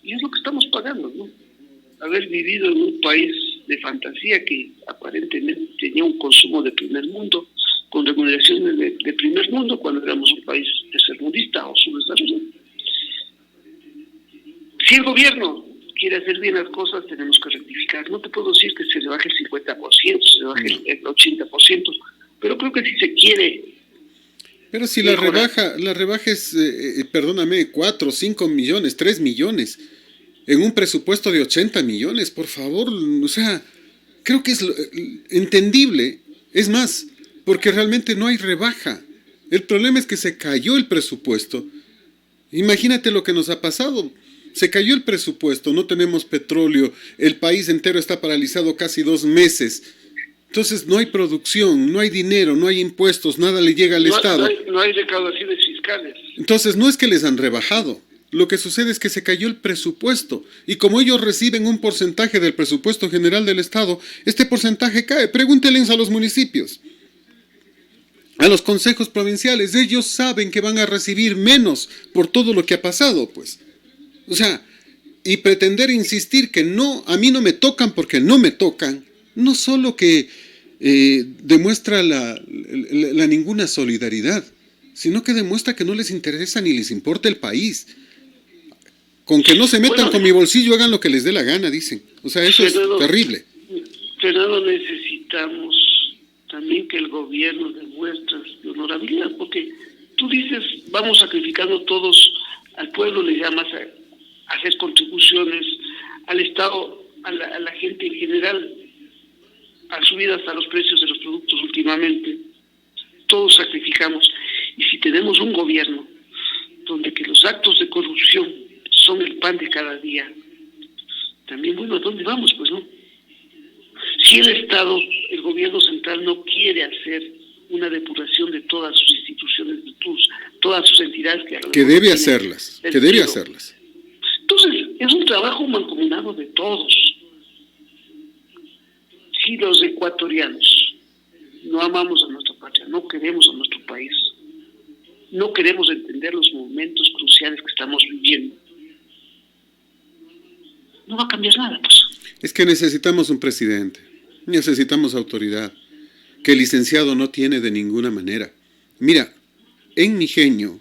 Y es lo que estamos pagando, ¿no? Haber vivido en un país de fantasía que aparentemente tenía un consumo de primer mundo, con remuneraciones de primer mundo, cuando éramos un país tercermundista o subdesarrollado. Si el gobierno quiere hacer bien las cosas, tenemos que rectificar. No te puedo decir que se le baje el 50%, se le baje el 80%, pero creo que si se quiere... Pero si la rebaja es, perdóname, 4, 5 millones, 3 millones, en un presupuesto de 80 millones, por favor, o sea, creo que es entendible. Es más, porque realmente no hay rebaja. El problema es que se cayó el presupuesto. Imagínate lo que nos ha pasado. Se cayó el presupuesto, no tenemos petróleo, el país entero está paralizado casi 2 meses. Entonces no hay producción, no hay dinero, no hay impuestos, nada le llega al Estado. No hay recaudaciones fiscales. Entonces no es que les han rebajado. Lo que sucede es que se cayó el presupuesto y como ellos reciben un porcentaje del presupuesto general del Estado, este porcentaje cae. Pregúntenles a los municipios, a los consejos provinciales. Ellos saben que van a recibir menos por todo lo que ha pasado, pues. O sea, y pretender insistir que no, a mí no me tocan porque no me tocan, no solo que demuestra la ninguna solidaridad, sino que demuestra que no les interesa ni les importa el país. Con que no se metan con mi bolsillo, hagan lo que les dé la gana, dicen. O sea, eso es terrible. Pero necesitamos también que el gobierno demuestre su honorabilidad, porque tú dices, vamos sacrificando todos, al pueblo le llamas a hacer contribuciones, al Estado, a la gente en general, han subido hasta los precios de los productos últimamente, todos sacrificamos. Y si tenemos un gobierno donde que los actos de corrupción son el pan de cada día, también, bueno, ¿a dónde vamos? Pues no. Si el Estado, el gobierno central no quiere hacer una depuración de todas sus instituciones, de todas sus entidades que debe hacerlas, Entonces, es un trabajo mancomunado de todos. Si los ecuatorianos no amamos a nuestra patria, no queremos a nuestro país, no queremos entender los momentos cruciales que estamos viviendo, no va a cambiar nada, pues. Es que necesitamos un presidente, necesitamos autoridad, que el licenciado no tiene de ninguna manera. Mira, en Mijeño,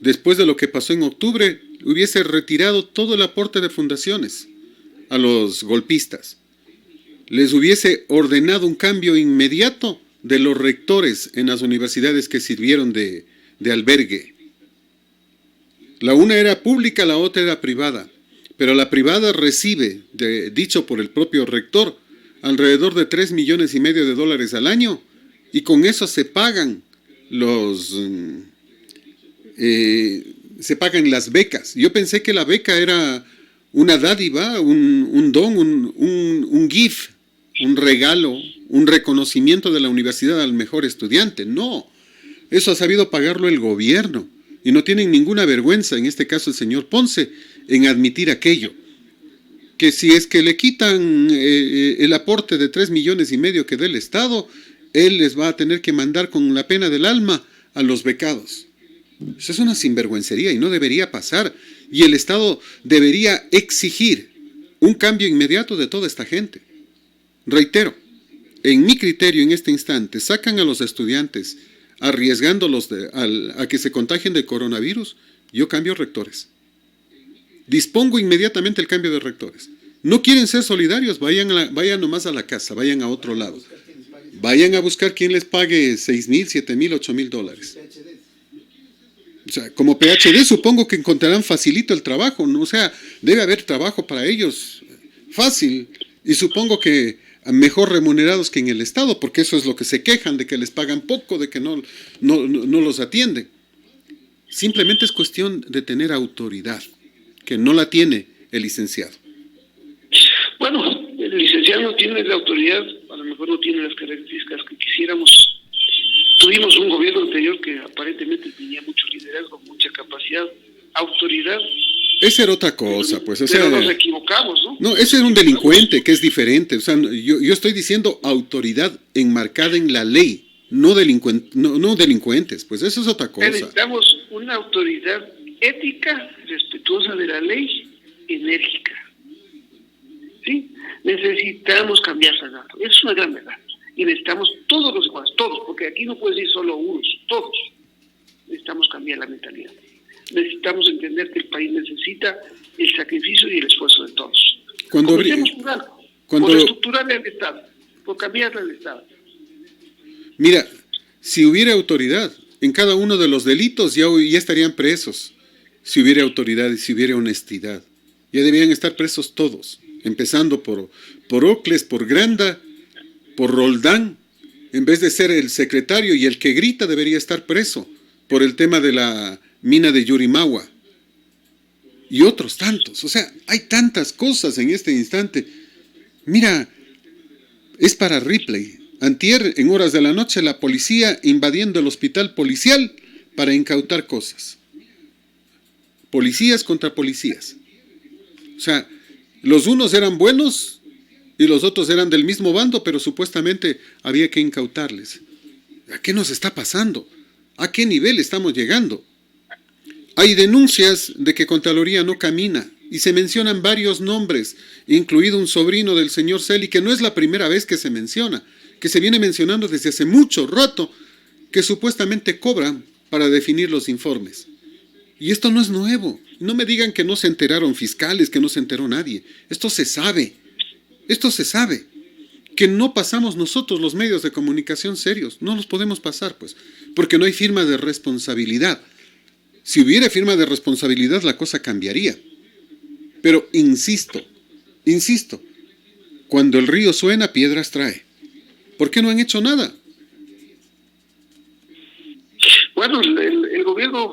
después de lo que pasó en octubre, hubiese retirado todo el aporte de fundaciones a los golpistas. Les hubiese ordenado un cambio inmediato de los rectores en las universidades que sirvieron de albergue. La una era pública, la otra era privada. Pero la privada recibe, dicho por el propio rector, alrededor de $3,5 millones al año, y con eso se pagan se pagan las becas. Yo pensé que la beca era una dádiva, un don, un gift, un regalo, un reconocimiento de la universidad al mejor estudiante. No, eso ha sabido pagarlo el gobierno, y no tienen ninguna vergüenza, en este caso el señor Ponce, en admitir aquello, que si es que le quitan el aporte de $3,5 millones que da el Estado, él les va a tener que mandar con la pena del alma a los becados. Eso es una sinvergüencería y no debería pasar, y el Estado debería exigir un cambio inmediato de toda esta gente. Reitero, en mi criterio en este instante, sacan a los estudiantes arriesgándolos a que se contagien de coronavirus, yo cambio rectores. Dispongo inmediatamente el cambio de rectores. ¿No quieren ser solidarios? Vayan nomás a la casa, vayan a otro lado. Vayan a buscar quien les pague $6,000, $7,000, $8,000. O sea, como PhD supongo que encontrarán facilito el trabajo, ¿no? O sea, debe haber trabajo para ellos fácil, y supongo que mejor remunerados que en el Estado, porque eso es lo que se quejan, de que les pagan poco, de que no los atienden. Simplemente es cuestión de tener autoridad, que no la tiene el licenciado. Bueno, el licenciado no tiene la autoridad, a lo mejor no tiene las características que quisiéramos. Tuvimos un gobierno anterior que aparentemente tenía mucho liderazgo, mucha capacidad, autoridad. Esa era otra cosa, pues. O pero sea, nos equivocamos, ¿no? No, ese era un delincuente, que es diferente. O sea, yo estoy diciendo autoridad enmarcada en la ley, no delincuentes, pues eso es otra cosa. Necesitamos una autoridad ética, respetuosa de la ley, enérgica. ¿Sí? Necesitamos cambiar esa edad. Es una gran verdad. Y necesitamos todos los iguales, todos, porque aquí no puedes ir solo unos, todos. Necesitamos cambiar la mentalidad. Necesitamos entender que el país necesita el sacrificio y el esfuerzo de todos. Comencemos por algo, por estructurar el Estado, por cambiar el Estado. Mira, si hubiera autoridad en cada uno de los delitos, ya estarían presos. Si hubiera autoridad y si hubiera honestidad, ya deberían estar presos todos, empezando por Ocles, por Granda, por Roldán. En vez de ser el secretario y el que grita, debería estar preso por el tema de la mina de Yurimagua y otros tantos. O sea, hay tantas cosas en este instante. Mira, es para Ripley. Antier, en horas de la noche, la policía invadiendo el hospital policial para incautar cosas. Policías contra policías. O sea, los unos eran buenos y los otros eran del mismo bando, pero supuestamente había que incautarles. ¿A qué nos está pasando? ¿A qué nivel estamos llegando? Hay denuncias de que Contraloría no camina y se mencionan varios nombres, incluido un sobrino del señor Celi, que no es la primera vez que se menciona, que se viene mencionando desde hace mucho rato, que supuestamente cobran para definir los informes. Y esto no es nuevo. No me digan que no se enteraron fiscales, que no se enteró nadie. Esto se sabe. Esto se sabe. Que no pasamos nosotros los medios de comunicación serios. No los podemos pasar, pues, porque no hay firma de responsabilidad. Si hubiera firma de responsabilidad, la cosa cambiaría. Pero insisto, cuando el río suena, piedras trae. ¿Por qué no han hecho nada? Bueno, el gobierno,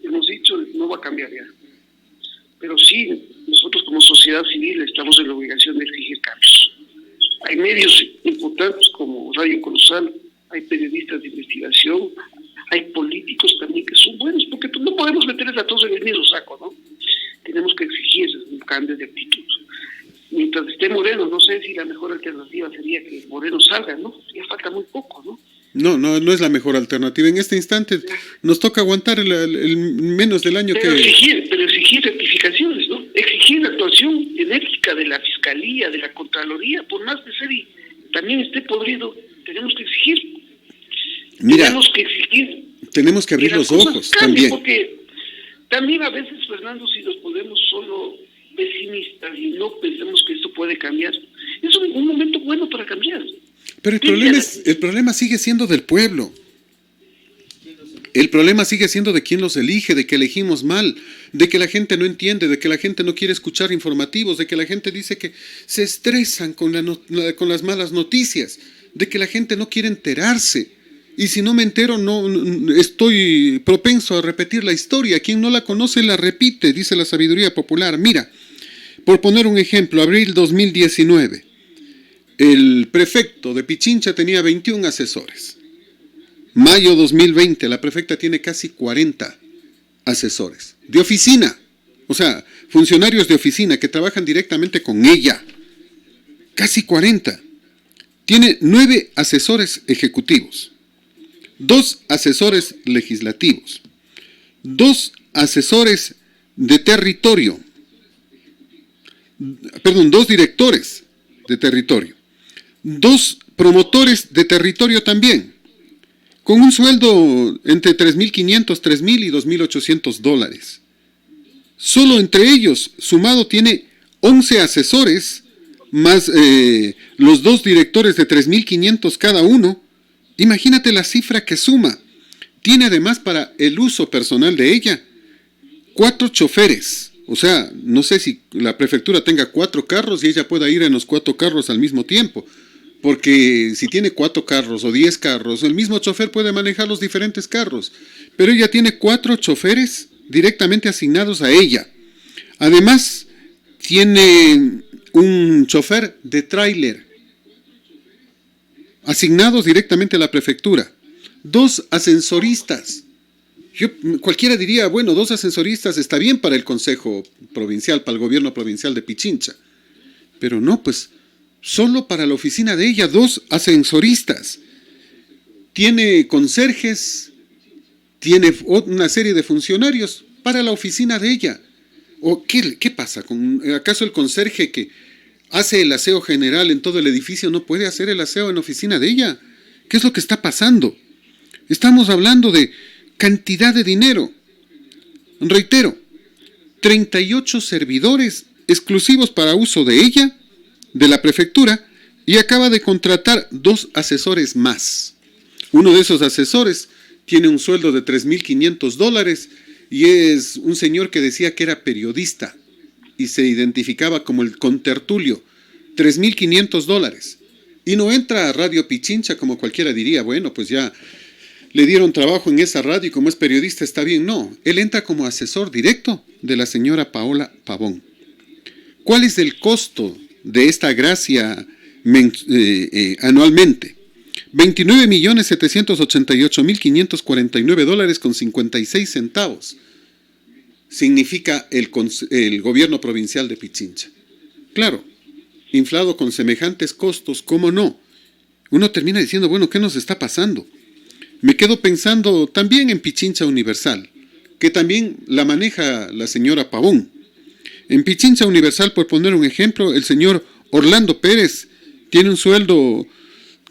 hemos dicho, no va a cambiar ya. Pero sí, nosotros como sociedad civil estamos en la obligación de exigir cambios. Hay medios importantes como Radio Colosal, hay periodistas de investigación, hay políticos también que son buenos, porque no podemos meterles a todos en el mismo saco, ¿no? Tenemos que exigir un cambio de actitud. Mientras esté Moreno, no sé si la mejor alternativa sería que Moreno salga, ¿no? Ya falta muy poco, ¿no? No es la mejor alternativa. En este instante nos toca aguantar el menos del año pero exigir rectificaciones, ¿no? Exigir la actuación enérgica de la Fiscalía, de la Contraloría, por más que sea y también esté podrido, tenemos que exigir. Mira, tenemos que exigir. Tenemos que abrir los ojos también. Porque también a veces, Fernando, si nos ponemos solo pesimistas y no pensamos que esto puede cambiar, es un momento bueno para cambiar. Pero el problema sigue siendo del pueblo. El problema sigue siendo de quién los elige, de que elegimos mal, de que la gente no entiende, de que la gente no quiere escuchar informativos, de que la gente dice que se estresan con las malas noticias, de que la gente no quiere enterarse. Y si no me entero, no estoy propenso a repetir la historia. Quien no la conoce la repite, dice la sabiduría popular. Mira, por poner un ejemplo, abril 2019. El prefecto de Pichincha tenía 21 asesores. Mayo 2020, la prefecta tiene casi 40 asesores. De oficina, o sea, funcionarios de oficina que trabajan directamente con ella. Casi 40. Tiene 9 asesores ejecutivos, 2 asesores legislativos, 2 asesores de territorio, 2 directores de territorio, 2 promotores de territorio también, con un sueldo entre $3.500, $3.000 y $2.800. Solo entre ellos, sumado, tiene 11 asesores, más los 2 directores de $3.500 cada uno. Imagínate la cifra que suma. Tiene además para el uso personal de ella 4 choferes. O sea, no sé si la prefectura tenga 4 carros y ella pueda ir en los 4 carros al mismo tiempo. Porque si tiene 4 carros o 10 carros, el mismo chofer puede manejar los diferentes carros. Pero ella tiene 4 choferes directamente asignados a ella. Además, tiene un chofer de tráiler asignados directamente a la prefectura. 2 ascensoristas. Cualquiera diría, bueno, 2 ascensoristas está bien para el Consejo Provincial, para el gobierno provincial de Pichincha. Pero no, pues, solo para la oficina de ella, 2 ascensoristas. Tiene conserjes, tiene una serie de funcionarios para la oficina de ella. ¿O qué pasa? ¿Acaso el conserje que hace el aseo general en todo el edificio no puede hacer el aseo en la oficina de ella? ¿Qué es lo que está pasando? Estamos hablando de cantidad de dinero. Reitero, 38 servidores exclusivos para uso de ella, de la prefectura, y acaba de contratar 2 asesores más. Uno de esos asesores tiene un sueldo de $3,500 y es un señor que decía que era periodista y se identificaba como el contertulio. $3,500. Y no entra a Radio Pichincha como cualquiera diría, bueno, pues ya le dieron trabajo en esa radio y como es periodista está bien. No, él entra como asesor directo de la señora Paola Pavón. ¿Cuál es el costo de esta gracia anualmente? $29,788,549.56 significa el gobierno provincial de Pichincha. Claro, inflado con semejantes costos, ¿cómo no? Uno termina diciendo, bueno, ¿qué nos está pasando? Me quedo pensando también en Pichincha Universal, que también la maneja la señora Pavón. En Pichincha Universal, por poner un ejemplo, el señor Orlando Pérez tiene un sueldo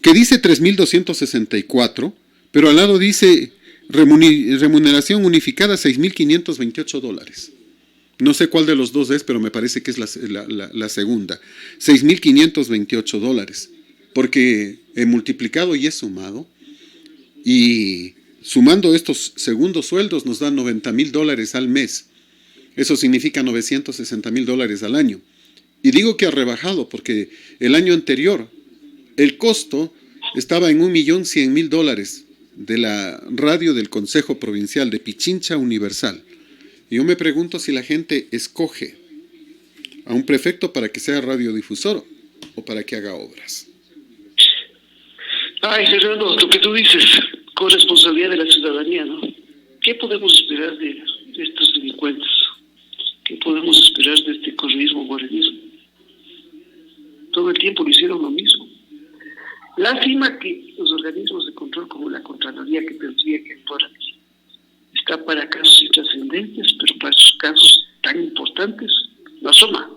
que dice 3,264, pero al lado dice remuneración unificada $6,528. No sé cuál de los dos es, pero me parece que es la segunda. $6,528, porque he multiplicado y he sumado, y sumando estos segundos sueldos nos dan $90,000 al mes. Eso significa $960,000 al año. Y digo que ha rebajado porque el año anterior el costo estaba en $1,100,000 de la radio del Consejo Provincial de Pichincha Universal. Y yo me pregunto si la gente escoge a un prefecto para que sea radiodifusor o para que haga obras. Ay, Fernando, lo que tú dices, con responsabilidad de la ciudadanía, ¿no? ¿Qué podemos esperar de estos delincuentes? ¿Qué podemos esperar de este correísmo morenismo? Todo el tiempo lo hicieron lo mismo. Lástima que los organismos de control como la Contraloría, que tendría que actuar aquí, está para casos intrascendentes, pero para esos casos tan importantes no asoma.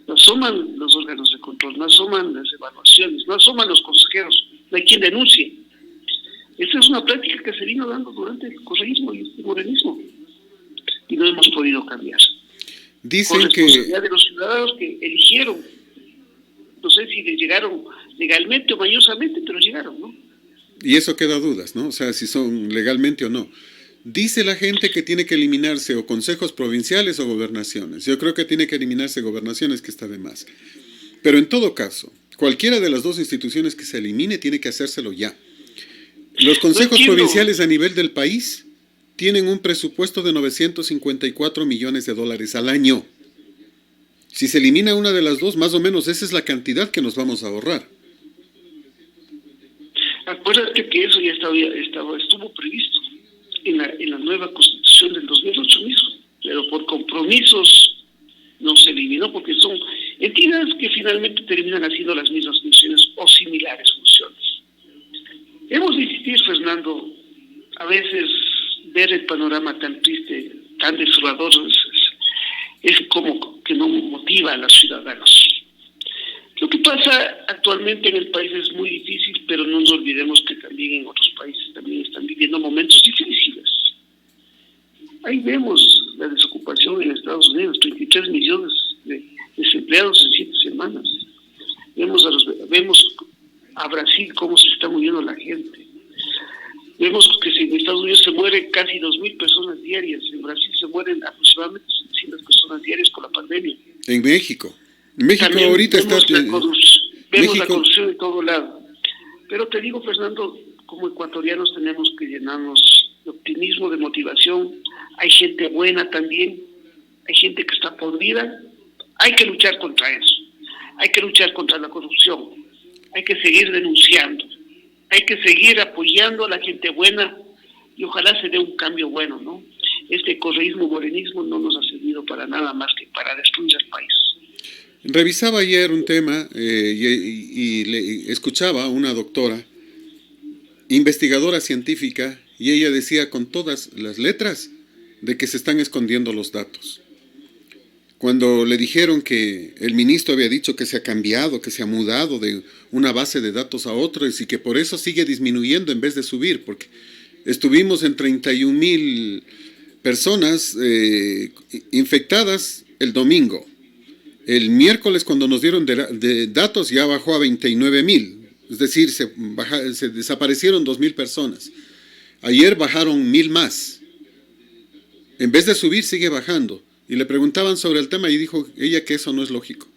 No asoman los órganos de control, no asoman las evaluaciones, no asoman los consejeros, no hay quien denuncie. Esta es una práctica que se vino dando durante el correísmo y el morenismo y no hemos podido cambiar. Dicen con responsabilidad de los ciudadanos que eligieron, no sé si llegaron legalmente o mañosamente, pero llegaron, ¿no? Y eso queda dudas, ¿no? O sea, si son legalmente o no. Dice la gente que tiene que eliminarse o consejos provinciales o gobernaciones. Yo creo que tiene que eliminarse gobernaciones, que está de más. Pero en todo caso, cualquiera de las dos instituciones que se elimine tiene que hacérselo ya. Los consejos provinciales a nivel del país tienen un presupuesto de $954 millones al año. Si se elimina una de las dos, más o menos esa es la cantidad que nos vamos a ahorrar. Acuérdate que eso ya estuvo previsto en la nueva Constitución del 2008 mismo, pero por compromisos no se eliminó porque son entidades que finalmente terminan haciendo las mismas funciones o similares funciones. Hemos de insistir, Fernando, a veces ver el panorama tan triste, tan desolador, es como que no motiva a los ciudadanos. Lo que pasa actualmente en el país es muy difícil, pero no nos olvidemos que también en otros países también están viviendo momentos difíciles. Ahí vemos la desocupación en Estados Unidos, 33 millones de desempleados en 7 semanas. Vemos a Brasil cómo se está muriendo la gente. Vemos que en Estados Unidos se mueren casi 2,000 personas diarias, en Brasil se mueren aproximadamente 700 personas diarias por la pandemia. En México también ahorita vemos la corrupción de todo lado. Pero te digo, Fernando, como ecuatorianos tenemos que llenarnos de optimismo, de motivación. Hay gente buena también, hay gente que está podrida. Hay que luchar contra eso, hay que luchar contra la corrupción. hay que seguir denunciando, hay que seguir apoyando a la gente buena y ojalá se dé un cambio bueno, ¿no? Este correísmo, morenismo no nos ha servido para nada más que para destruir el país. Revisaba ayer un tema y le escuchaba a una doctora, investigadora científica, y ella decía con todas las letras de que se están escondiendo los datos. Cuando le dijeron que el ministro había dicho que se ha cambiado, que se ha mudado de una base de datos a otra y que por eso sigue disminuyendo en vez de subir, porque estuvimos en 31,000 personas infectadas el domingo. El miércoles, cuando nos dieron de datos, ya bajó a 29,000. Es decir, se desaparecieron 2,000 personas. Ayer bajaron 1,000 más. En vez de subir, sigue bajando. Y le preguntaban sobre el tema y dijo ella que eso no es lógico.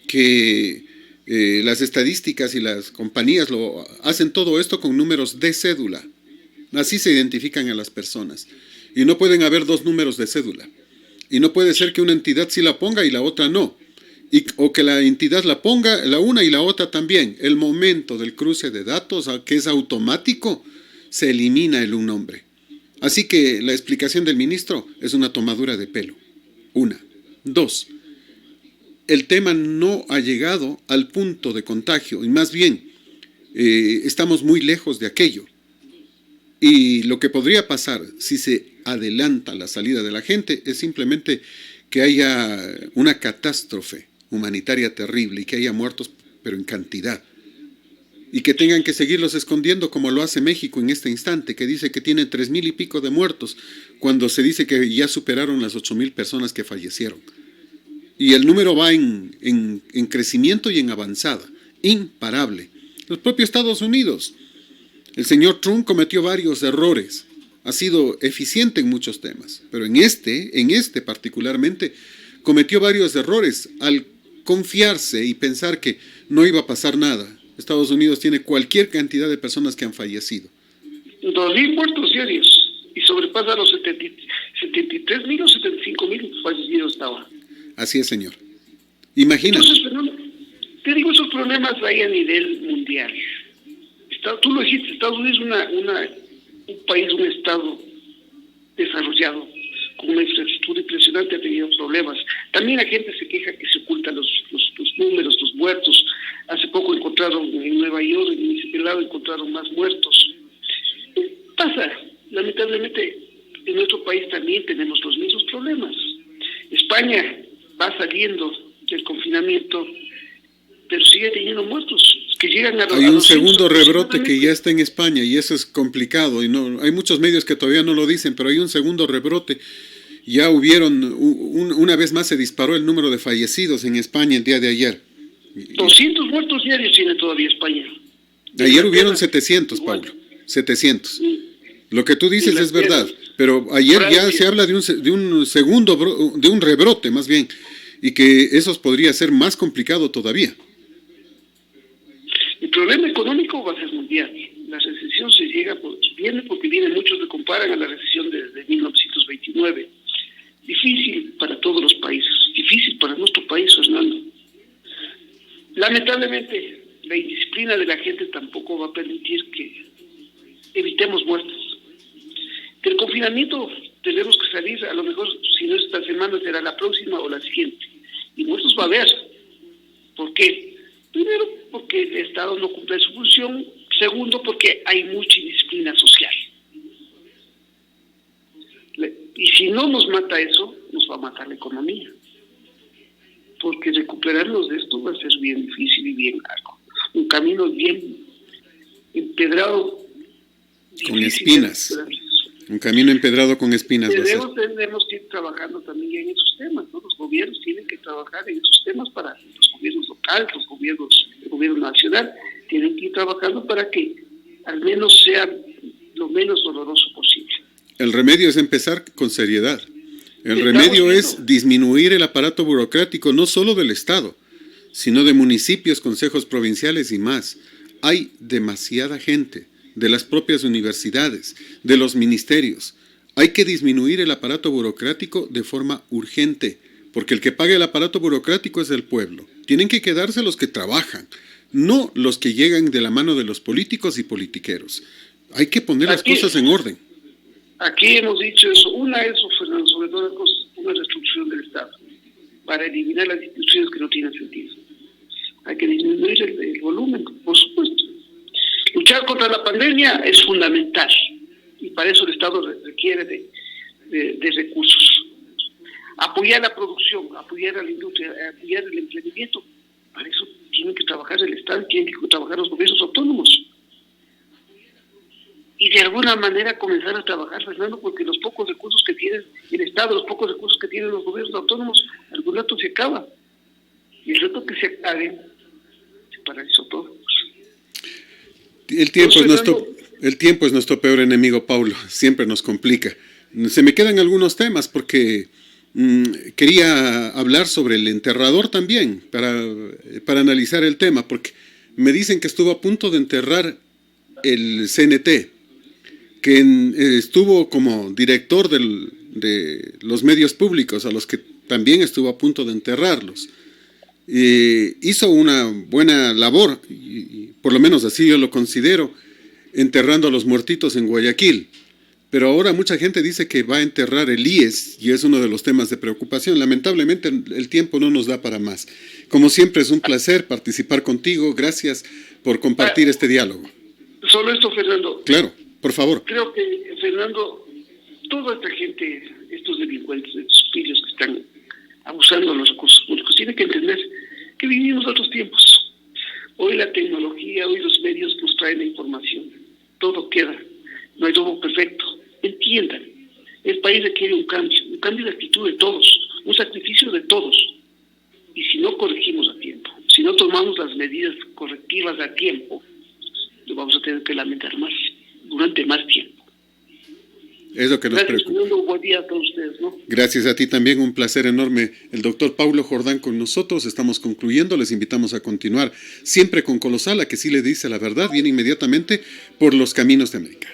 Que las estadísticas y las compañías lo hacen todo esto con números de cédula. Así se identifican a las personas. Y no pueden haber dos números de cédula. Y no puede ser que una entidad sí la ponga y la otra no. O que la entidad la ponga, la una y la otra también. El momento del cruce de datos, que es automático, se elimina un nombre. Así que la explicación del ministro es una tomadura de pelo. 1. 2. El tema no ha llegado al punto de contagio y más bien estamos muy lejos de aquello. Y lo que podría pasar si se adelanta la salida de la gente es simplemente que haya una catástrofe humanitaria terrible y que haya muertos, pero en cantidad. Y que tengan que seguirlos escondiendo como lo hace México en este instante, que dice que tiene 3,000 y pico de muertos, cuando se dice que ya superaron las 8,000 personas que fallecieron. Y el número va en crecimiento y en avanzada, imparable. Los propios Estados Unidos. El señor Trump cometió varios errores, ha sido eficiente en muchos temas, pero en este particularmente, cometió varios errores al confiarse y pensar que no iba a pasar nada. Estados Unidos tiene cualquier cantidad de personas que han fallecido. 2,000 muertos diarios y sobrepasa los 73,000 o 75,000 fallecidos estaba. Así es, señor. Imagínate. Entonces, te digo, esos problemas hay a nivel mundial. Tú lo dijiste, Estados Unidos es un país, un estado desarrollado, con una infraestructura impresionante, ha tenido problemas. También la gente se queja que se ocultan los números, los muertos. Hace poco encontraron en Nueva York, en ese lado encontraron más muertos. Pasa, lamentablemente, en nuestro país también tenemos los mismos problemas. España va saliendo del confinamiento, pero sigue teniendo muertos. Que llegan hay un segundo rebrote que ya está en España y eso es complicado y no hay muchos medios que todavía no lo dicen, pero hay un segundo rebrote. Ya hubieron, una vez más se disparó el número de fallecidos en España el día de ayer. 200 muertos diarios tiene todavía España. Ayer hubieron 700, Pablo, 700. Lo que tú dices es verdad, pero ayer ya se habla de un segundo, de un rebrote más bien, y que eso podría ser más complicado todavía. El problema económico va a ser mundial. La recesión viene porque muchos le comparan a la recesión de 1929. Difícil para todos los países, difícil para nuestro país, Fernando. Lamentablemente, la indisciplina de la gente tampoco va a permitir que evitemos muertes. Del confinamiento tenemos que salir, a lo mejor, si no esta semana, será la próxima o la siguiente. Y muertos va a haber. ¿Por qué? Primero, porque el Estado no cumple su función. Segundo, porque hay mucha indisciplina social. Y si no nos mata eso, nos va a matar la economía. Porque recuperarnos de esto va a ser bien difícil y bien largo. Un camino bien empedrado. Con espinas. Un camino empedrado con espinas. Tenemos que ir trabajando también en esos temas, ¿no? Los gobiernos tienen que trabajar en esos temas para los gobiernos locales, el gobierno nacional, tienen que ir trabajando para que al menos sea lo menos doloroso posible. El remedio es empezar con seriedad. El remedio es disminuir el aparato burocrático, no solo del Estado, sino de municipios, consejos provinciales y más. Hay demasiada gente, de las propias universidades, de los ministerios. Hay que disminuir el aparato burocrático de forma urgente, porque el que paga el aparato burocrático es el pueblo. Tienen que quedarse los que trabajan, no los que llegan de la mano de los políticos y politiqueros. Hay que poner las cosas en orden. Aquí hemos dicho eso. Una es, Fernando, sobre todo una reestructuración del Estado, para eliminar las instituciones que no tienen sentido. Hay que disminuir el volumen, por supuesto. Luchar contra la pandemia es fundamental, y para eso el Estado requiere de recursos. Apoyar la producción, apoyar a la industria, apoyar el emprendimiento, para eso tienen que trabajar el Estado, tienen que trabajar los gobiernos autónomos. Y de alguna manera comenzar a trabajar, Fernando, porque los pocos recursos que tiene el Estado, los pocos recursos que tienen los gobiernos autónomos, algún rato se acaba. Y el rato que se acaben, se paralizó todo. El tiempo es nuestro peor enemigo, Paulo. Siempre nos complica. Se me quedan algunos temas porque quería hablar sobre el enterrador también, para analizar el tema, porque me dicen que estuvo a punto de enterrar el CNT, que estuvo como director de los medios públicos, a los que también estuvo a punto de enterrarlos. Hizo una buena labor, y por lo menos así yo lo considero, enterrando a los muertitos en Guayaquil. Pero ahora mucha gente dice que va a enterrar el IES, y es uno de los temas de preocupación. Lamentablemente el tiempo no nos da para más. Como siempre, es un placer participar contigo. Gracias por compartir este diálogo. Solo esto, Fernando. Claro, por favor. Creo que, Fernando, toda esta gente, estos delincuentes, estos pillos que están abusando de los recursos públicos, tienen que entender que vivimos otros tiempos. Hoy la tecnología, hoy los medios nos traen la información. Todo queda. No hay todo perfecto. Entiendan, el país requiere un cambio de actitud de todos, un sacrificio de todos. Y si no corregimos a tiempo, si no tomamos las medidas correctivas a tiempo, lo vamos a tener que lamentar más, durante más tiempo. Es lo que nos Gracias, preocupa. un buen día a todos ustedes, ¿no? Gracias a ti también, un placer enorme. El doctor Paulo Jordán con nosotros. Estamos concluyendo, les invitamos a continuar siempre con Colosal, a que sí le dice la verdad, viene inmediatamente por los caminos de América.